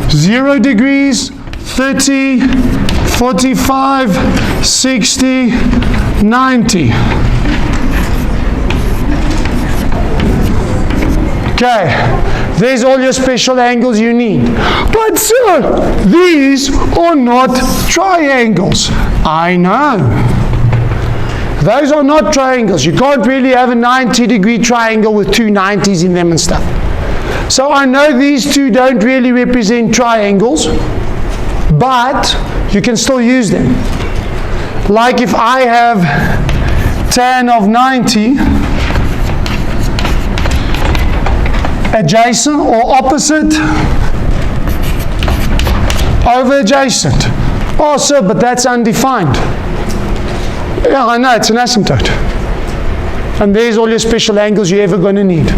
0 degrees, 30, 45, 60, 90. Okay, there's all your special angles you need. But sir, these are not triangles. I know. Those are not triangles. You can't really have a 90-degree triangle with 2 90s in them and stuff. So I know these 2 don't really represent triangles, but you can still use them. Like if I have tan of 90, adjacent or opposite over adjacent. Oh, sir, but that's undefined. Yeah, I know, it's an asymptote. And there's all your special angles you're ever going to need.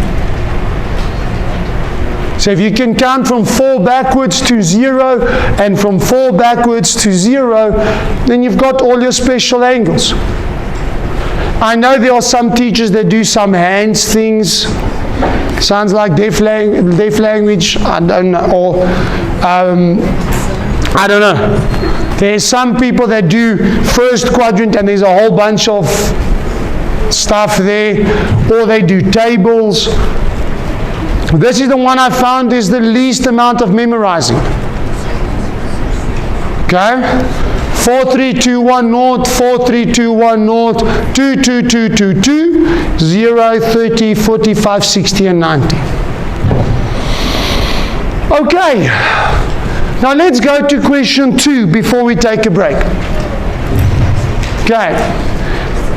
So if you can count from 4 backwards to 0 and from 4 backwards to 0, then you've got all your special angles. I know there are some teachers that do some hands things. Sounds like deaf language, I don't know, or I don't know. There's some people that do first quadrant and there's a whole bunch of stuff there, or they do tables. This is the one I found is the least amount of memorizing. Okay? 4, 3, 2, 1, 0, 4, 3, 2, 1, 0, 2, 2, 2, 2, 2, 0, 30, 45, 60, and 90. Okay. Now let's go to question 2 before we take a break. Okay.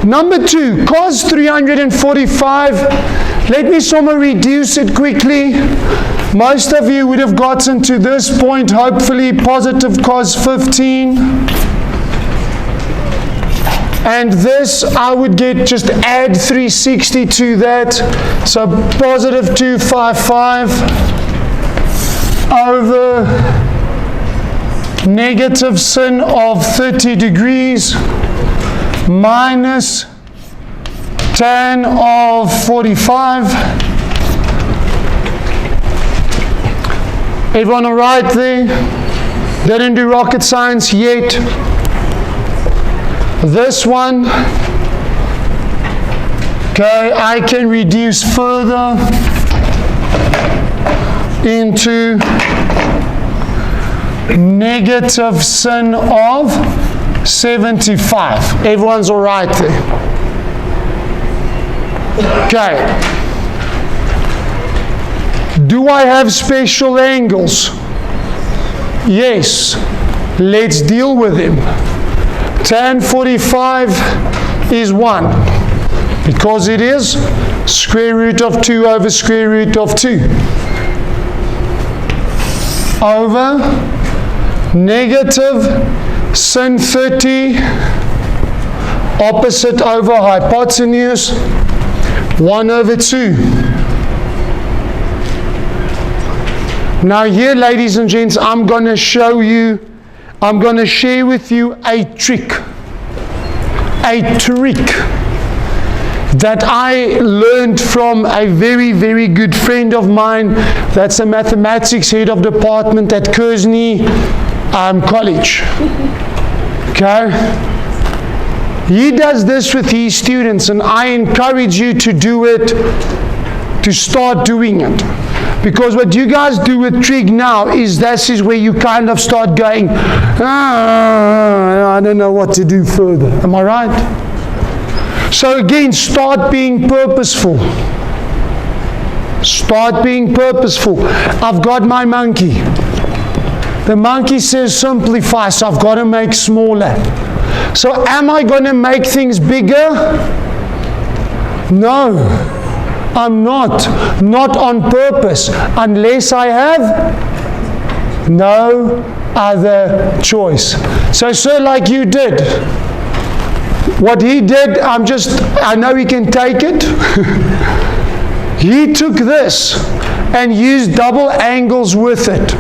Number 2, cos 345. Let me somehow reduce it quickly. Most of you would have gotten to this point, hopefully, positive cos 15. And this, I would just add 360 to that. So positive 255 over negative sin of 30 degrees minus tan of 45. Everyone all right there? Didn't do rocket science yet. This one, okay, I can reduce further into negative sin of 75. Everyone's all right there. Okay. Do I have special angles? Yes. Let's deal with them. Tan 45 is 1 because it is square root of 2 over square root of 2 over negative sin 30 opposite over hypotenuse 1 over 2. Now here, ladies and gents, I'm going to share with you a trick that I learned from a very, very good friend of mine that's a mathematics head of department at Kearney College. Okay? He does this with his students, and I encourage you to do it, to start doing it. Because what you guys do with trig now is this is where you kind of start going, I don't know what to do further. Am I right? So again, start being purposeful. Start being purposeful. I've got my monkey. The monkey says simplify, so I've got to make smaller. So am I going to make things bigger? No, I'm not. Not on purpose, unless I have no other choice. So sir, like you did, what he did, I know he can take it. He took this and used double angles with it.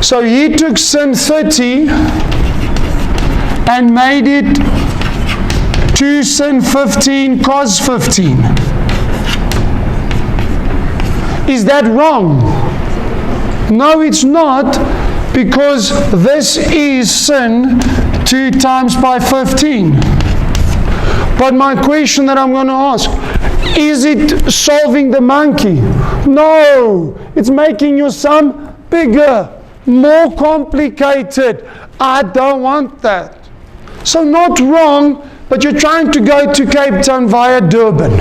So he took sin 30 and made it 2 sin 15 cos 15. Is that wrong? No, it's not, because this is sin 2 times by 15. But my question that I'm going to ask, is it solving the monkey? No, it's making your sum bigger, more complicated. I don't want that. So not wrong, but you're trying to go to Cape Town via Durban.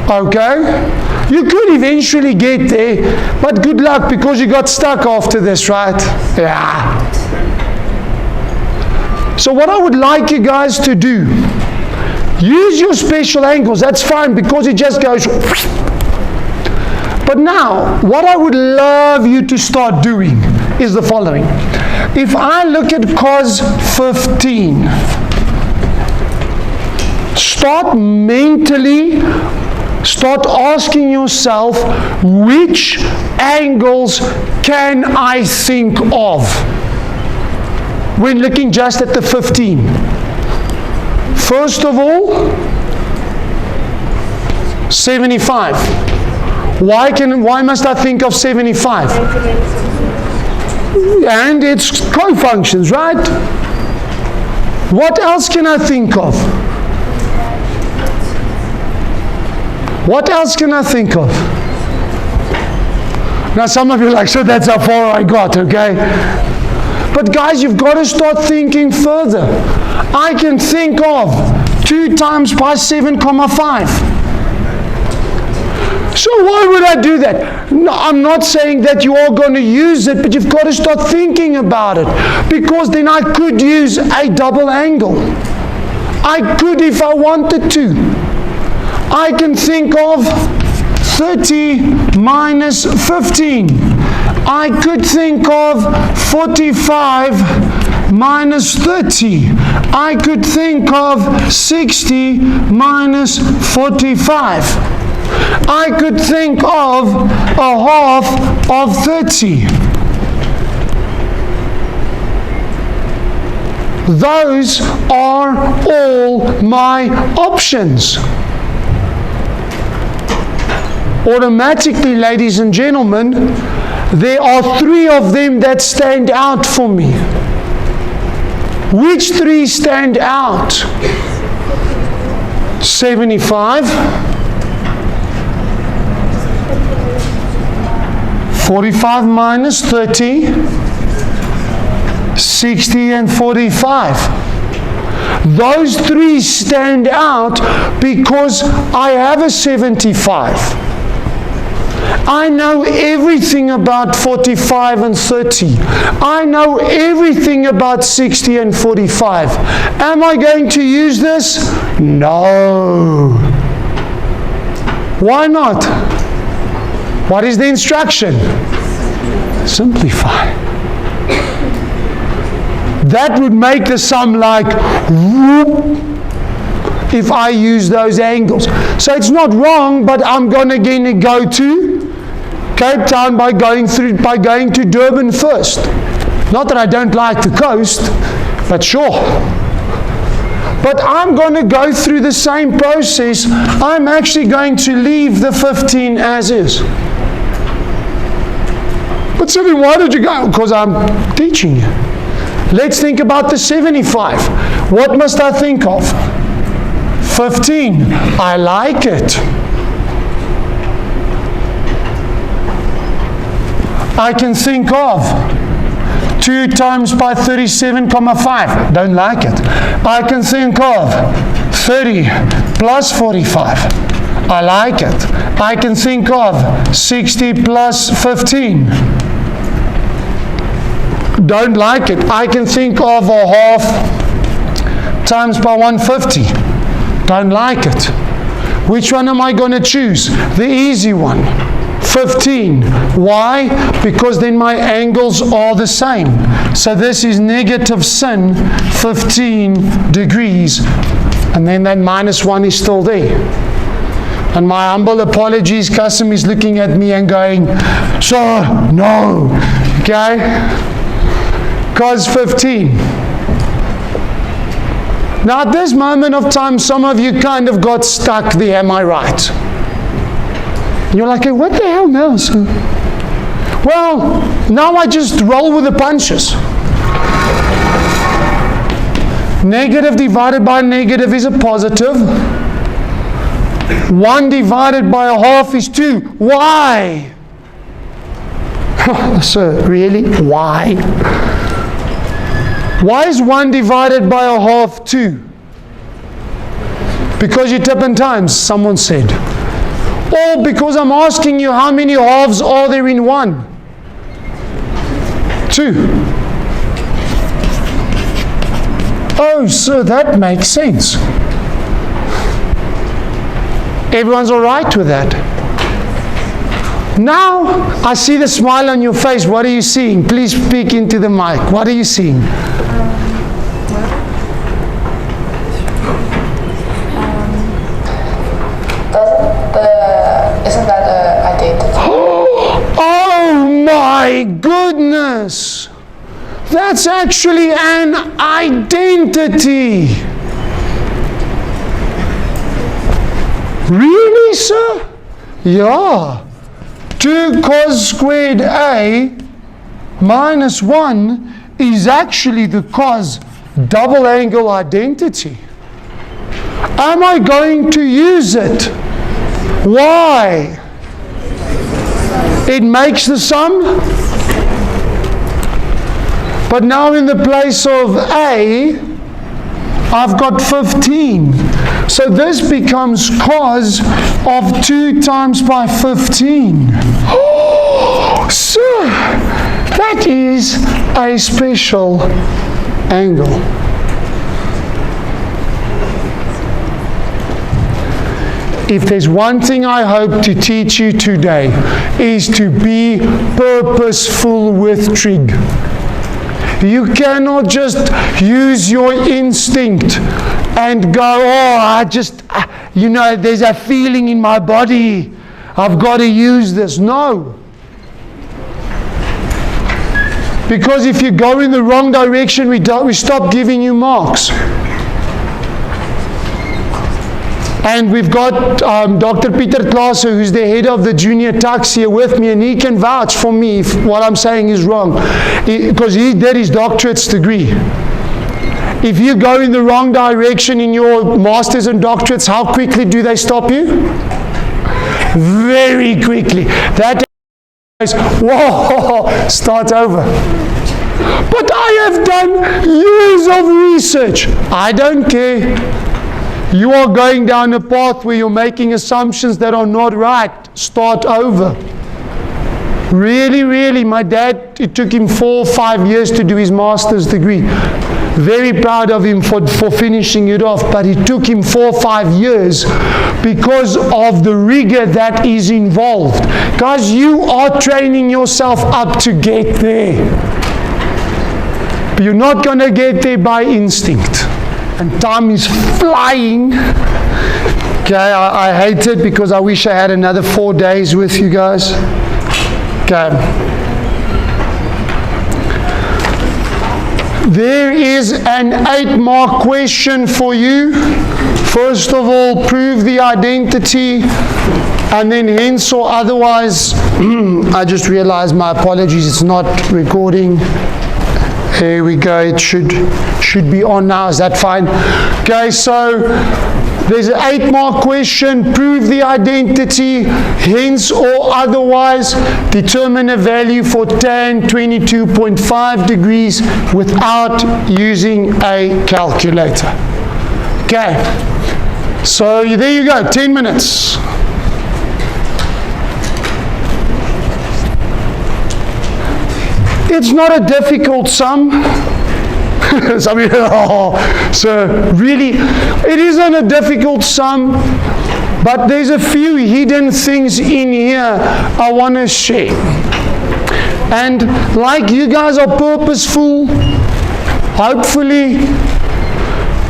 Okay? You could eventually get there, but good luck, because you got stuck after this, right? Yeah. So what I would like you guys to do, use your special angles. That's fine, because it just goes. But now, what I would love you to start doing is the following. If I look at cos 15, start asking yourself, which angles can I think of when looking just at the 15? First of all, 75. Why must I think of 75? And it's co-functions, right? What else can I think of? What else can I think of? Now some of you are like, so that's how far I got, okay? But guys, you've got to start thinking further. I can think of 2 times pi 7,5. So why would I do that? No, I'm not saying that you are going to use it, but you've got to start thinking about it. Because then I could use a double angle. I could if I wanted to. I can think of 30 minus 15. I could think of 45 minus 30. I could think of 60 minus 45. I could think of a half of 30. Those are all my options. Automatically, ladies and gentlemen, there are 3 of them that stand out for me. Which 3 stand out? 75, 45 minus 30, 60 and 45. Those three stand out because I have a 75. I know everything about 45 and 30. I know everything about 60 and 45. Am I going to use this? No. Why not? What is the instruction? Simplify. That would make the sum like whoop, if I use those angles. So it's not wrong, but I'm going to go to Cape Town by going to Durban first. Not that I don't like the coast, but sure. But I'm going to go through the same process. I'm actually going to leave the 15 as is. But Sylvie, why did you go? Because I'm teaching you. Let's think about the 75. What must I think of? 15. I like it. I can think of 2 times pi 37,5. Don't like it. I can think of 30 plus 45. I like it. I can think of 60 plus 15. Don't like it. I can think of a half times pi 150. Don't like it. Which one am I going to choose? The easy one. 15. Why? Because then my angles are the same. So this is negative sin 15 degrees. And then that minus 1 is still there. And my humble apologies, Kasim is looking at me and going, sir, no. Okay? Cos 15. Now at this moment of time, some of you kind of got stuck there, am I right? And you're like, hey, what the hell now, sir? Well, now I just roll with the punches. Negative divided by negative is a positive. 1 divided by a half is 2. Why? Sir, really? Why? Why is 1 divided by a half 2? Because you tip and times, someone said. Or because I'm asking you how many halves are there in 1? 2. Oh, so that makes sense. Everyone's all right with that? Now, I see the smile on your face. What are you seeing? Please speak into the mic. What are you seeing? Isn't that an identity? Oh my goodness! That's actually an identity. Really, sir? Yeah. 2 cos squared A minus 1 is actually the cos double angle identity. Am I going to use it? Why? It makes the sum. But now in the place of A, I've got 15. So this becomes cos of 2 times by 15. Oh, sir, that is a special angle. If there's one thing I hope to teach you today, is to be purposeful with trig. You cannot just use your instinct and go, oh, there's a feeling in my body. I've got to use this. No. Because if you go in the wrong direction, we stop giving you marks. And we've got Dr. Peter Klaassen, who's the head of the junior tax here with me, and he can vouch for me if what I'm saying is wrong, because he did his doctorate's degree. If you go in the wrong direction in your masters and doctorates, how quickly do they stop you? Very quickly. That is, whoa, start over. But I have done years of research. I don't care. You are going down a path where you're making assumptions that are not right. Start over. Really, really, my dad, it took him 4 or 5 years to do his master's degree. Very proud of him for finishing it off, but it took him 4 or 5 years because of the rigor that is involved. Guys, you are training yourself up to get there. But you're not going to get there by instinct. And time is flying. Okay, I hate it because I wish I had another 4 days with you guys. Okay. There is an 8-mark question for you. First of all, prove the identity, and then hence or otherwise. I just realized, my apologies, it's not recording. Here we go, it should be on now. Is that fine? Okay, so there's an 8-mark question. Prove the identity, hence or otherwise. Determine a value for tan 22.5 degrees without using a calculator. Okay, so there you go, 10 minutes. It's not a difficult sum. So really, it isn't a difficult sum, but there's a few hidden things in here I want to share. And like you guys are purposeful, hopefully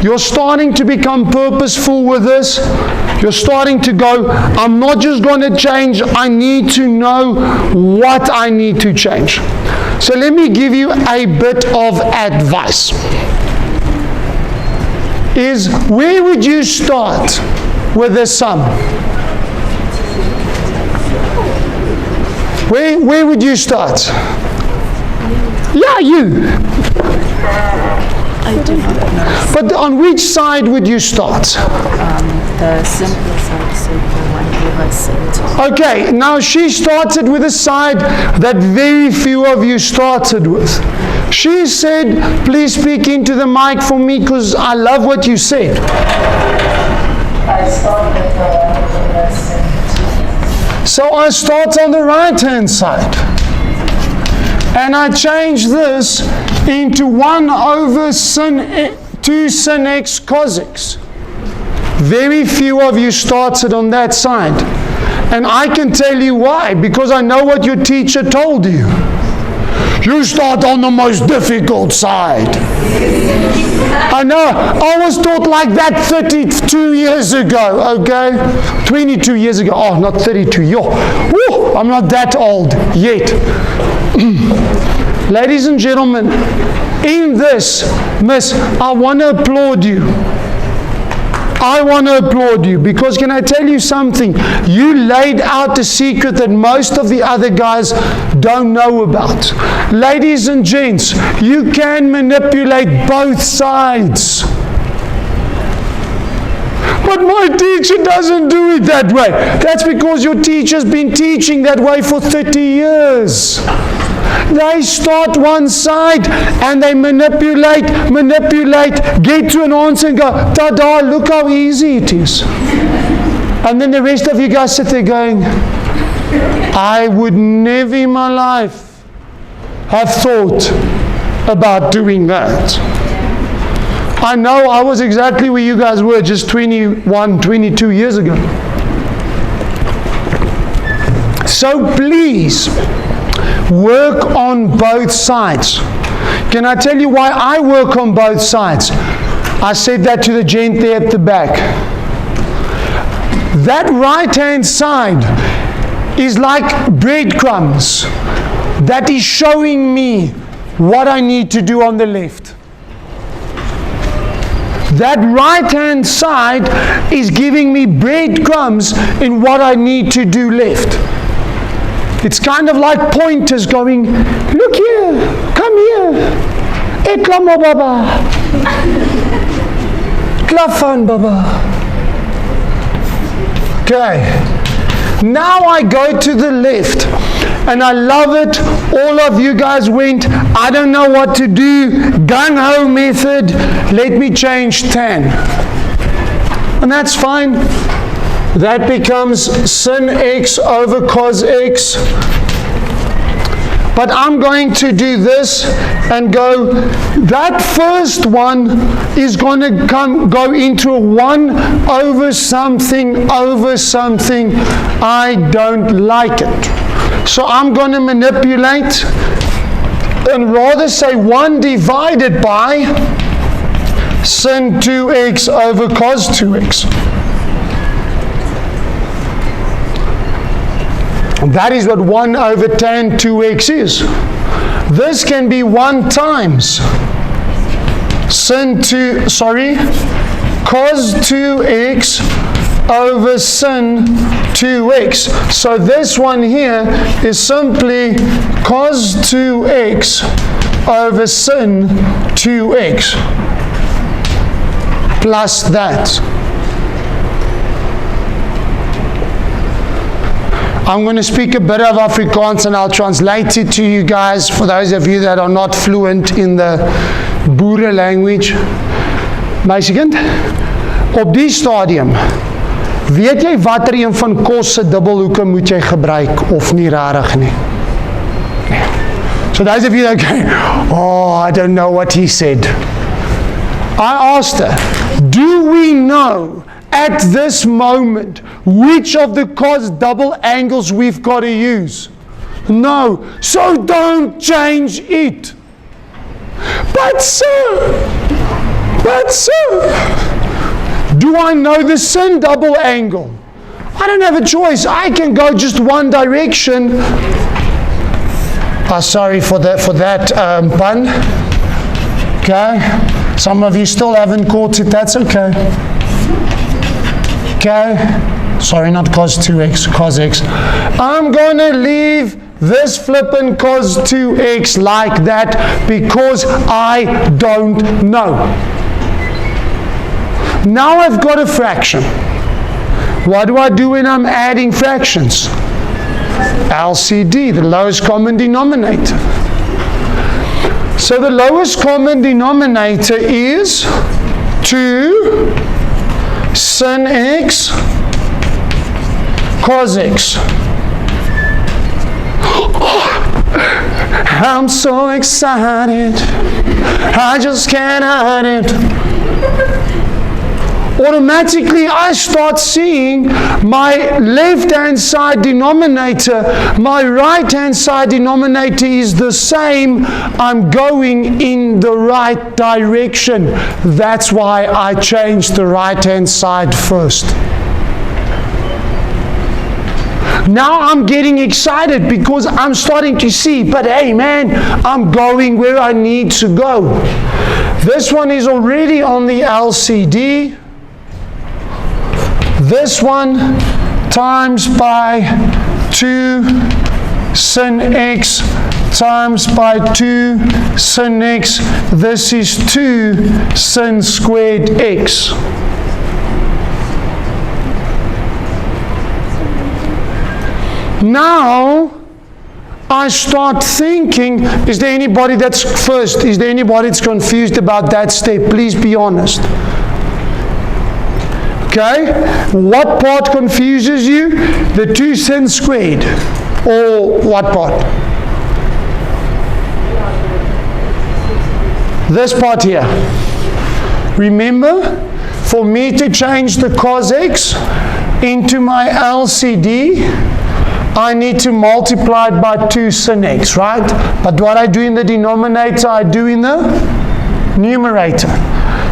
you're starting to become purposeful with this. You're starting to go, I'm not just going to change, I need to know what I need to change. So let me give you a bit of advice. Is where would you start with the sum? Where would you start? Yeah, you. I do not know. But on which side would you start? The simpler side, so the one give us into. Okay, now she started with a side that very few of you started with. She said, please speak into the mic for me because I love what you said. I start with the simple. So I start on the right hand side. And I change this into 1 over sin 2 sin x cos x. Very few of you started on that side. And I can tell you why, because I know what your teacher told you. You start on the most difficult side. I know, I was taught like that 32 years ago, okay? 22 years ago, oh, not 32, yo. Woo, I'm not that old yet. Ladies and gentlemen, in this, miss, I want to applaud you. I want to applaud you because can I tell you something? You laid out the secret that most of the other guys don't know about. Ladies and gents, you can manipulate both sides. But my teacher doesn't do it that way. That's because your teacher's been teaching that way for 30 years. They start one side and they manipulate, get to an answer and go, ta-da, look how easy it is. And then the rest of you guys sit there going, I would never in my life have thought about doing that. I know I was exactly where you guys were just 21, 22 years ago. So please, work on both sides. Can I tell you why I work on both sides? I said that to the gent there at the back. That right-hand side is like breadcrumbs that is showing me what I need to do on the left. That right-hand side is giving me breadcrumbs in what I need to do left. It's kind of like pointers going, look here, come here. Eklamo baba. Klafan baba. Okay. Now I go to the left. and I love it. All of you guys went, I don't know what to do, gung-ho method, let me change tan. And that's fine. That becomes sin x over cos x. But I'm going to do this and go, that first one is going to go into a 1 over something. I don't like it. So I'm going to manipulate and rather say 1 divided by sin 2x over cos 2x. That is what 1 over tan 2x is. This can be 1 times cos 2x over sin 2x. So this one here is simply cos 2x over sin 2x plus that. I'm going to speak a bit of Afrikaans and I'll translate it to you guys for those of you that are not fluent in the Boere language. Meisiekind, op die stadium, weet jy watter een van kos se dubbelhoeke moet jy gebruik of nie rarig nie? So those of you that go, oh, I don't know what he said. I asked her, do we know at this moment which of the cos double angles we've got to use? No. So don't change it. But sir, do I know the sin double angle? I don't have a choice. I can go just one direction. Sorry for that pun. Okay. Some of you still haven't caught it. That's okay. Okay, sorry, not cos 2x, cos x. I'm going to leave this flippin' cos 2x like that because I don't know. Now I've got a fraction. What do I do when I'm adding fractions? LCD, the lowest common denominator. So the lowest common denominator is 2 sin x cos x. I'm so excited, I just can't hide it. Automatically I start seeing my left hand side denominator, my right hand side denominator is the same. I'm going in the right direction. That's why I changed the right hand side first. Now I'm getting excited because I'm starting to see, but hey man, I'm going where I need to go. This one is already on the LCD. This one times by 2 sin x times by 2 sin x. This is 2 sin squared x. Now I start thinking, is there anybody that's first? Is there anybody that's confused about that step? Please be honest. Okay, what part confuses you? The 2 sin squared, or what part? This part here. Remember, for me to change the cos x into my LCD, I need to multiply it by 2 sin x, right? But what I do in the denominator, I do in the numerator.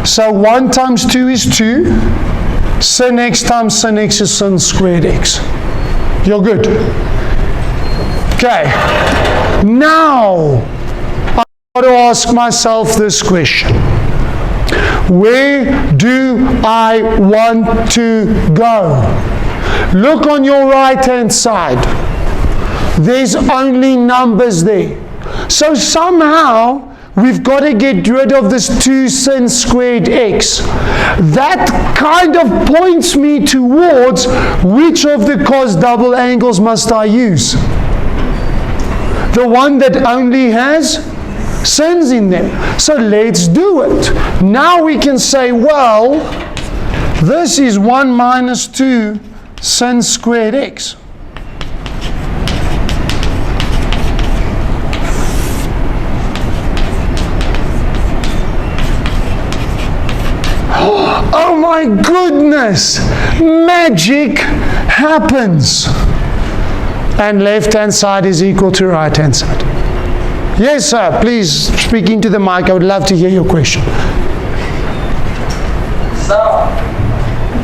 So 1 times 2 is 2. Sin x times sin x is sin squared x. You're good. Okay. Now, I've got to ask myself this question. Where do I want to go? Look on your right hand side. There's only numbers there. So somehow, we've got to get rid of this 2 sin squared x. That kind of points me towards which of the cos double angles must I use. The one that only has sins in them. So let's do it. Now we can say, well, this is 1 minus 2 sin squared x. Oh my goodness! Magic happens. And left-hand side is equal to right-hand side. Yes, sir. Please speak into the mic. I would love to hear your question. So,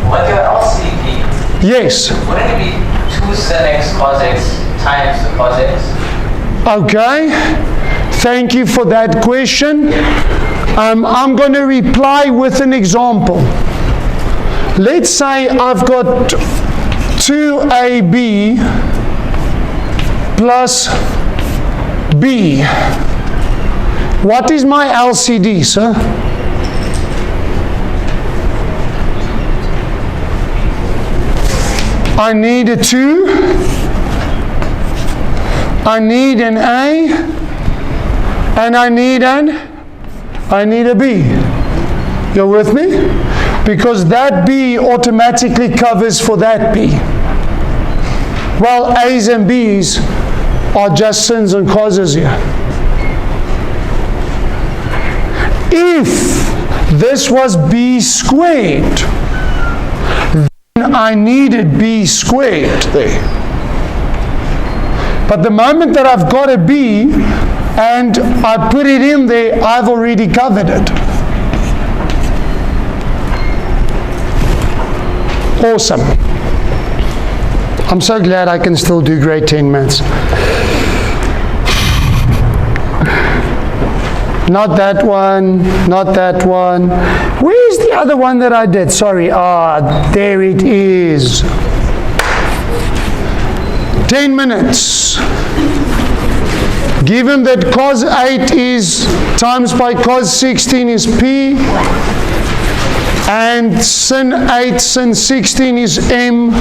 what your LCD? Yes. Wouldn't it be 2 sin x cos x times the cos x? Okay. Thank you for that question. I'm going to reply with an example. Let's say I've got 2ab plus b. What is my LCD, sir? I need a 2. I need an a. And I need a b. You're with me? Because that b automatically covers for that b. Well, a's and b's are just sins and causes here. If this was b squared, then I needed b squared there. But the moment that I've got a b and I put it in there, I've already covered it. Awesome. I'm so glad I can still do grade 10 maths. Not that one, not that one. Where's the other one that I did? Sorry, there it is. 10 minutes. Given that cos 8 is times by cos 16 is p, and sin 8, sin 16 is m,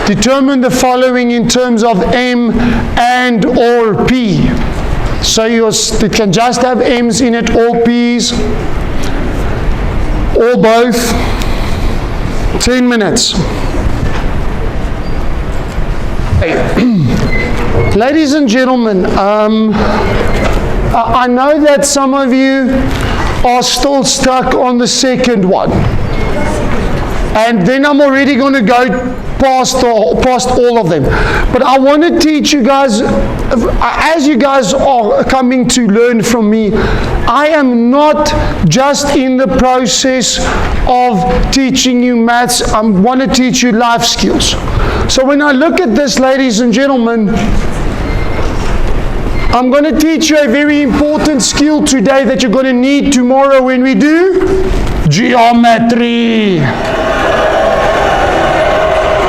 determine the following in terms of m and or p. So you can just have m's in it, or p's, or both. 10 minutes. Ladies and gentlemen, I know that some of you are still stuck on the second one. And then I'm already going to go past all of them. But I want to teach you guys, as you guys are coming to learn from me, I am not just in the process of teaching you maths. I want to teach you life skills. So when I look at this, ladies and gentlemen, I'm going to teach you a very important skill today that you're going to need tomorrow when we do geometry.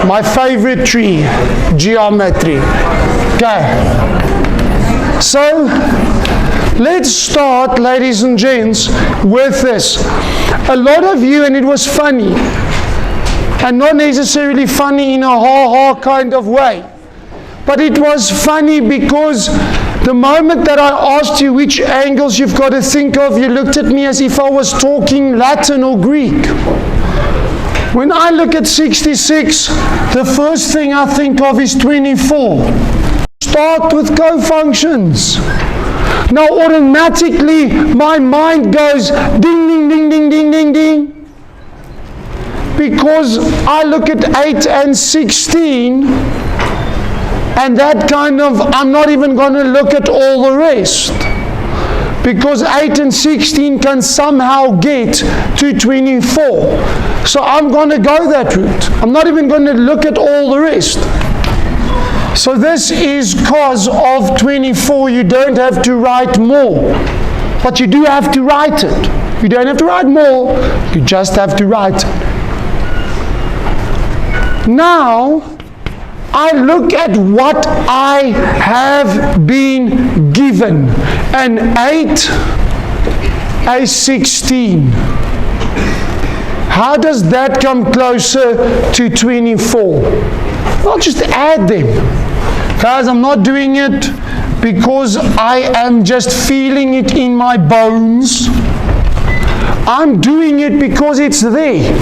My favorite tree, geometry. Okay. So, let's start, ladies and gents, with this. A lot of you, and it was funny, and not necessarily funny in a ha-ha kind of way, but it was funny because the moment that I asked you which angles you've got to think of, you looked at me as if I was talking Latin or Greek. When I look at 66, the first thing I think of is 24. Start with cofunctions. Now automatically my mind goes ding, ding, ding, ding, ding, ding, ding. Because I look at 8 and 16, and that kind of, I'm not even going to look at all the rest. Because 8 and 16 can somehow get to 24. So I'm going to go that route. I'm not even going to look at all the rest. So this is cos of 24. You don't have to write more. But you do have to write it. You don't have to write more. You just have to write it. Now, I look at what I have been given. An 8, a 16. How does that come closer to 24? I'll just add them. Guys, I'm not doing it because I am just feeling it in my bones. I'm doing it because it's there.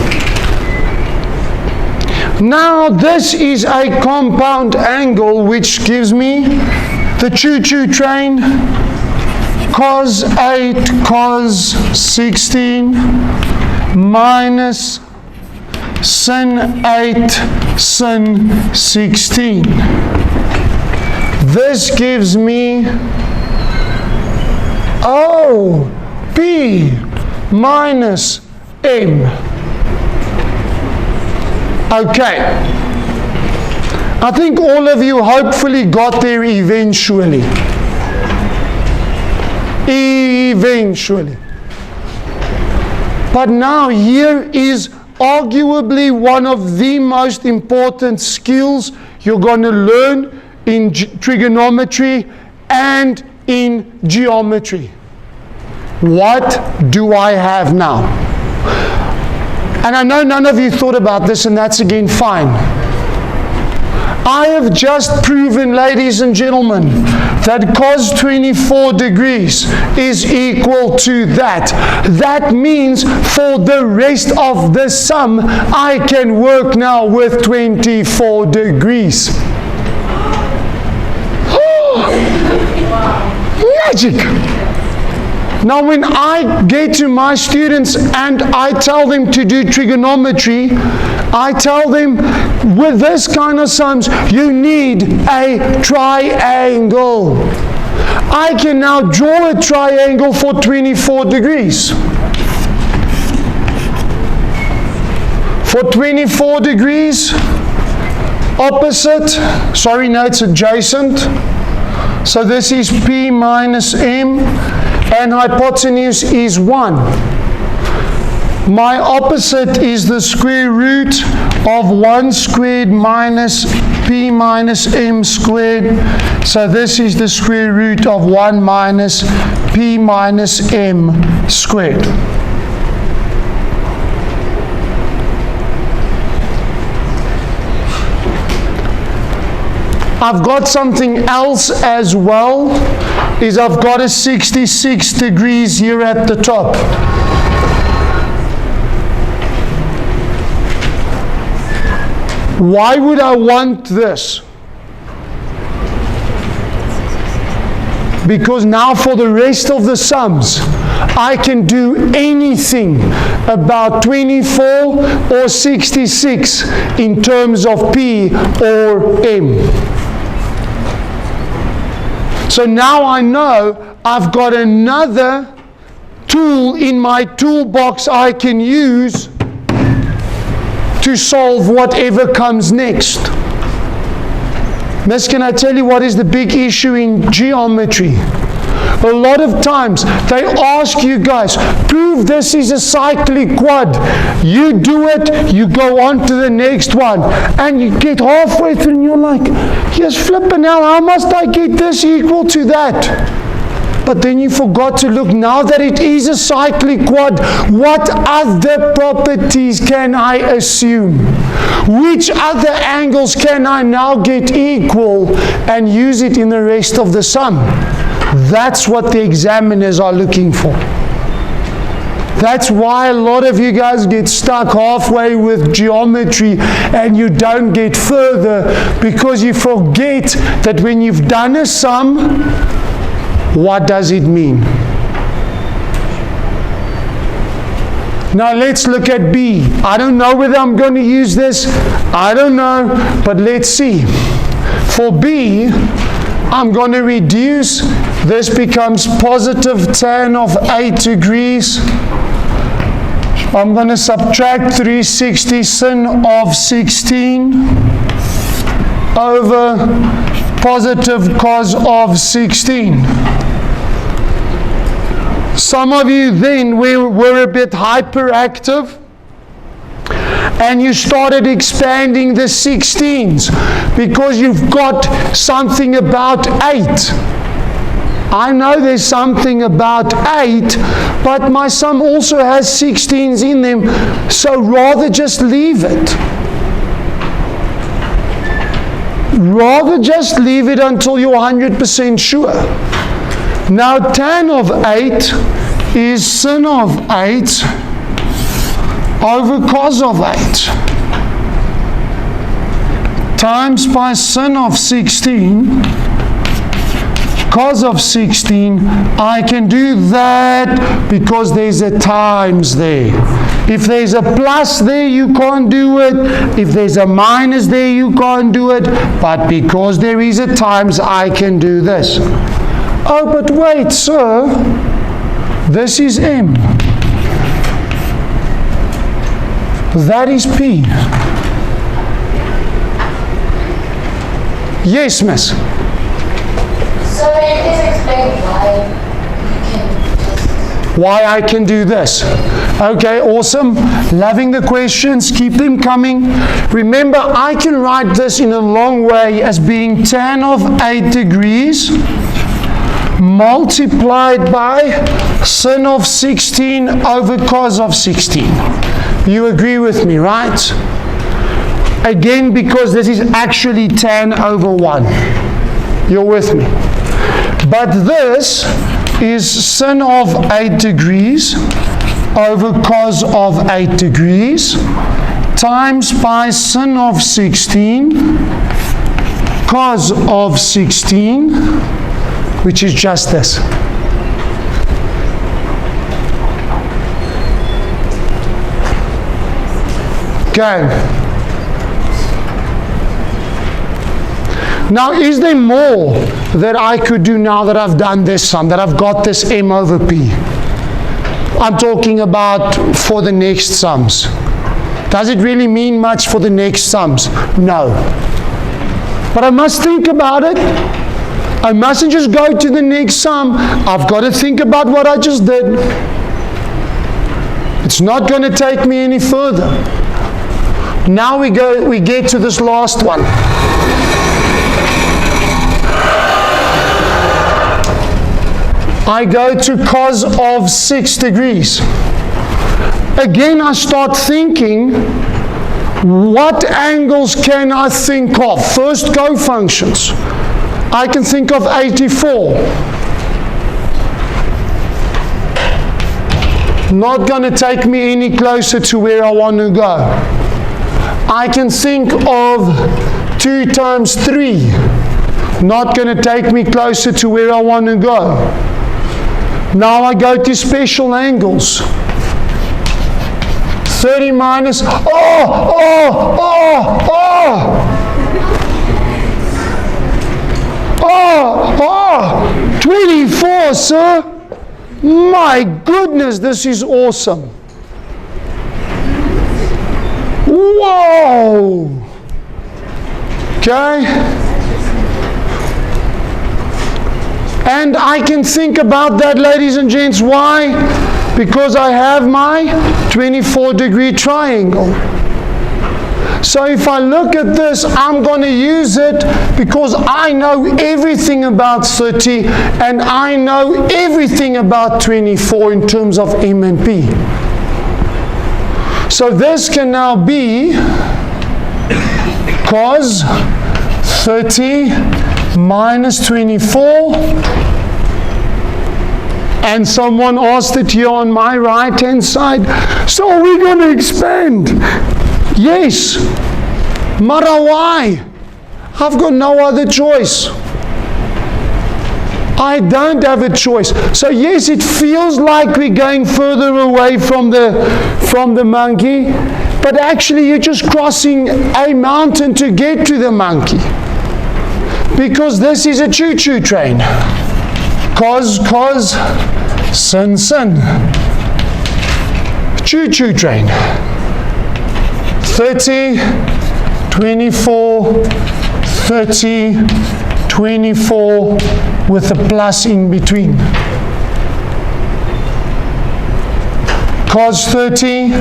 Now this is a compound angle which gives me the choo-choo train, cos 8 cos 16 minus sin 8 sin 16. This gives me B minus M. Okay. I think all of you hopefully got there eventually. Eventually. But now here is arguably one of the most important skills you're going to learn in trigonometry and in geometry. What do I have now? And I know none of you thought about this, and that's again fine. I have just proven, ladies and gentlemen, that cos 24 degrees is equal to that. That means for the rest of the sum, I can work now with 24 degrees. Magic! Now when I get to my students and I tell them to do trigonometry, I tell them with this kind of sums, you need a triangle. I can now draw a triangle for 24 degrees. For 24 degrees, opposite, sorry, no, it's adjacent. So this is P minus M. And hypotenuse is 1. My opposite is the square root of 1 squared minus P minus M squared. So this is the square root of 1 minus P minus M squared. I've got something else as well, is I've got a 66 degrees here at the top. Why would I want this? Because now for the rest of the sums, I can do anything about 24 or 66 in terms of P or M. So now I know I've got another tool in my toolbox I can use to solve whatever comes next. Miss, can I tell you what is the big issue in geometry? A lot of times they ask you guys, prove this is a cyclic quad. You do it, you go on to the next one, and you get halfway through and you're like, yes, flipping hell, how must I get this equal to that? But then you forgot to look, now that it is a cyclic quad, what other properties can I assume? Which other angles can I now get equal and use it in the rest of the sum? That's what the examiners are looking for. That's why a lot of you guys get stuck halfway with geometry and you don't get further, because you forget that when you've done a sum, what does it mean? Now let's look at B. I don't know whether I'm going to use this. I don't know, but let's see. For B, I'm going to reduce. This becomes positive tan of 8 degrees. I'm going to subtract 360 sin of 16 over positive cos of 16. Some of you then were a bit hyperactive and you started expanding the 16s because you've got something about 8. I know there's something about 8, but my sum also has 16s in them, so rather just leave it. rather just leave it until you're 100% sure. Now tan of 8 is sin of 8 over cos of 8 times by sin of 16 cos of 16. I can do that because there's a times there. If there's a plus there, you can't do it. If there's a minus there, you can't do it. But because there is a times, I can do this. Oh, but wait, sir. This is M. That is P. Yes, miss. So please explain why I can do this. Okay, awesome. Loving the questions. Keep them coming. Remember, I can write this in a long way as being tan of 8 degrees multiplied by sin of 16 over cos of 16. You agree with me, right? Again, because this is actually tan over 1. You're with me. But this is sin of 8 degrees over cos of 8 degrees times by sin of 16 cos of 16, which is just this. Okay. Now, is there more that I could do now that I've done this sum, that I've got this M over P? I'm talking about for the next sums. Does it really mean much for the next sums? No. But I must think about it. I mustn't just go to the next sum. I've got to think about what I just did. It's not going to take me any further. Now we get to this last one. I go to cos of 6 degrees. Again, I start thinking, what angles can I think of? First, cofunctions. I can think of 84. Not going to take me any closer to where I want to go. I can think of 2 times 3. Not going to take me closer to where I want to go. Now I go to special angles. 30 minus, 24, sir. My goodness, this is awesome. Whoa. Okay. And I can think about that, ladies and gents. Why? Because I have my 24-degree triangle. So if I look at this, I'm going to use it because I know everything about 30 and I know everything about 24 in terms of M and P. So this can now be cos 30 minus 24. And someone asked it here on my right-hand side, so are we going to expand? Yes. Mara, why? I've got no other choice. I don't have a choice. So yes, it feels like we're going further away from the monkey, but actually you're just crossing a mountain to get to the monkey. Because this is a choo-choo train. Cos, sin, sin. Choo-choo train. 30, 24, 30, 24 with a plus in between. Cos 30,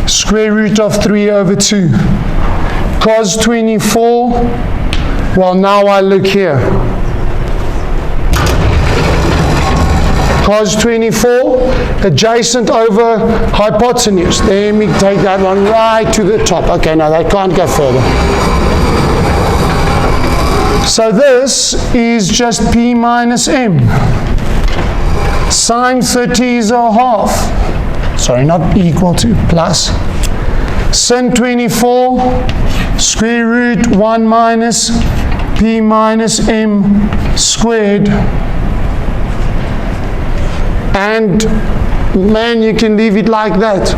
square root of 3 over 2. Cos 24, well, now I look here. Cos 24, adjacent over hypotenuse. Let me take that one right to the top. Okay, no, that can't go further. So this is just P minus M. Sine 30 is a half. Sorry, not equal to, plus. Sin 24, square root 1 minus P minus M squared. And man, you can leave it like that.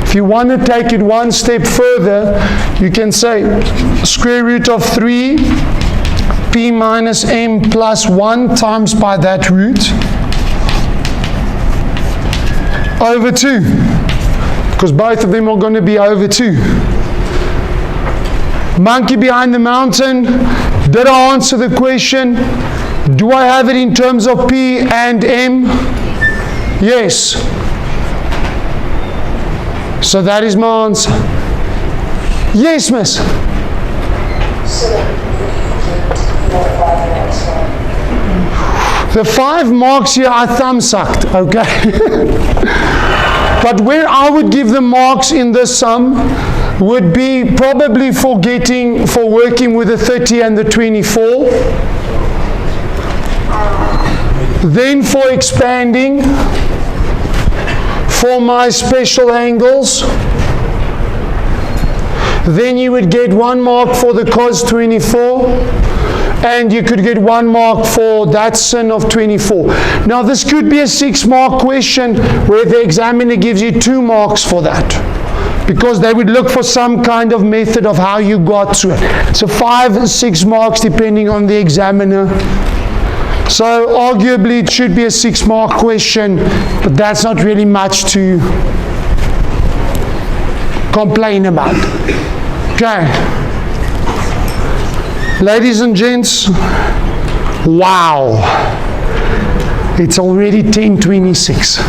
If you want to take it one step further, you can say square root of 3 P minus M plus 1 times by that root over 2, because both of them are going to be over 2. Monkey behind the mountain, did I answer the question? Do I have it in terms of P and M? Yes. So that is my answer. Yes, miss. So the 5 marks here I thumb sucked, okay? But where I would give the marks in this sum would be probably for working with the 30 and the 24. Then for expanding, for my special angles, then you would get 1 mark for the cos 24, and you could get 1 mark for that sin of 24. Now this could be a 6-mark question where the examiner gives you 2 marks for that, because they would look for some kind of method of how you got to it. So 5 and 6 marks depending on the examiner. So arguably it should be a 6-mark question, but that's not really much to complain about. Okay. Ladies and gents, wow. It's already 10:26.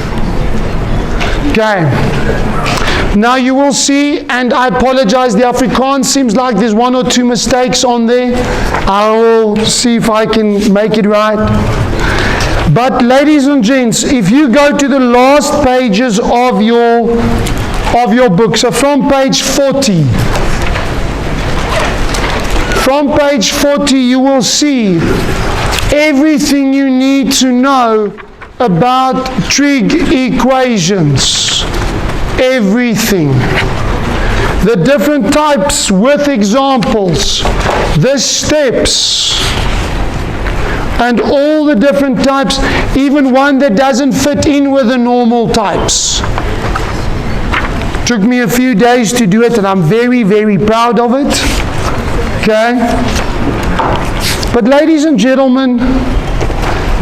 Okay. Now you will see, and I apologize, the Afrikaans seems like there's 1 or 2 mistakes on there. I will see if I can make it right. But ladies and gents, if you go to the last pages of your book, so from page 40, you will see everything you need to know about trig equations. Everything. The different types with examples, the steps, and all the different types, even one that doesn't fit in with the normal types. Took me a few days to do it, and I'm very, very proud of it. Okay? But ladies and gentlemen,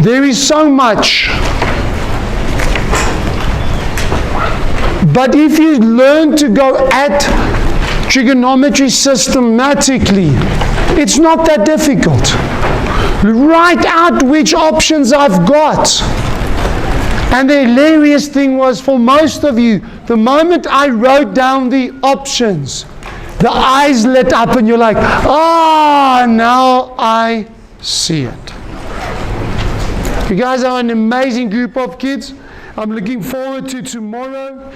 there is so much. But if you learn to go at trigonometry systematically, it's not that difficult. Write out which options I've got. And the hilarious thing was, for most of you, the moment I wrote down the options, the eyes lit up and you're like, ah, now I see it. You guys are an amazing group of kids. I'm looking forward to tomorrow.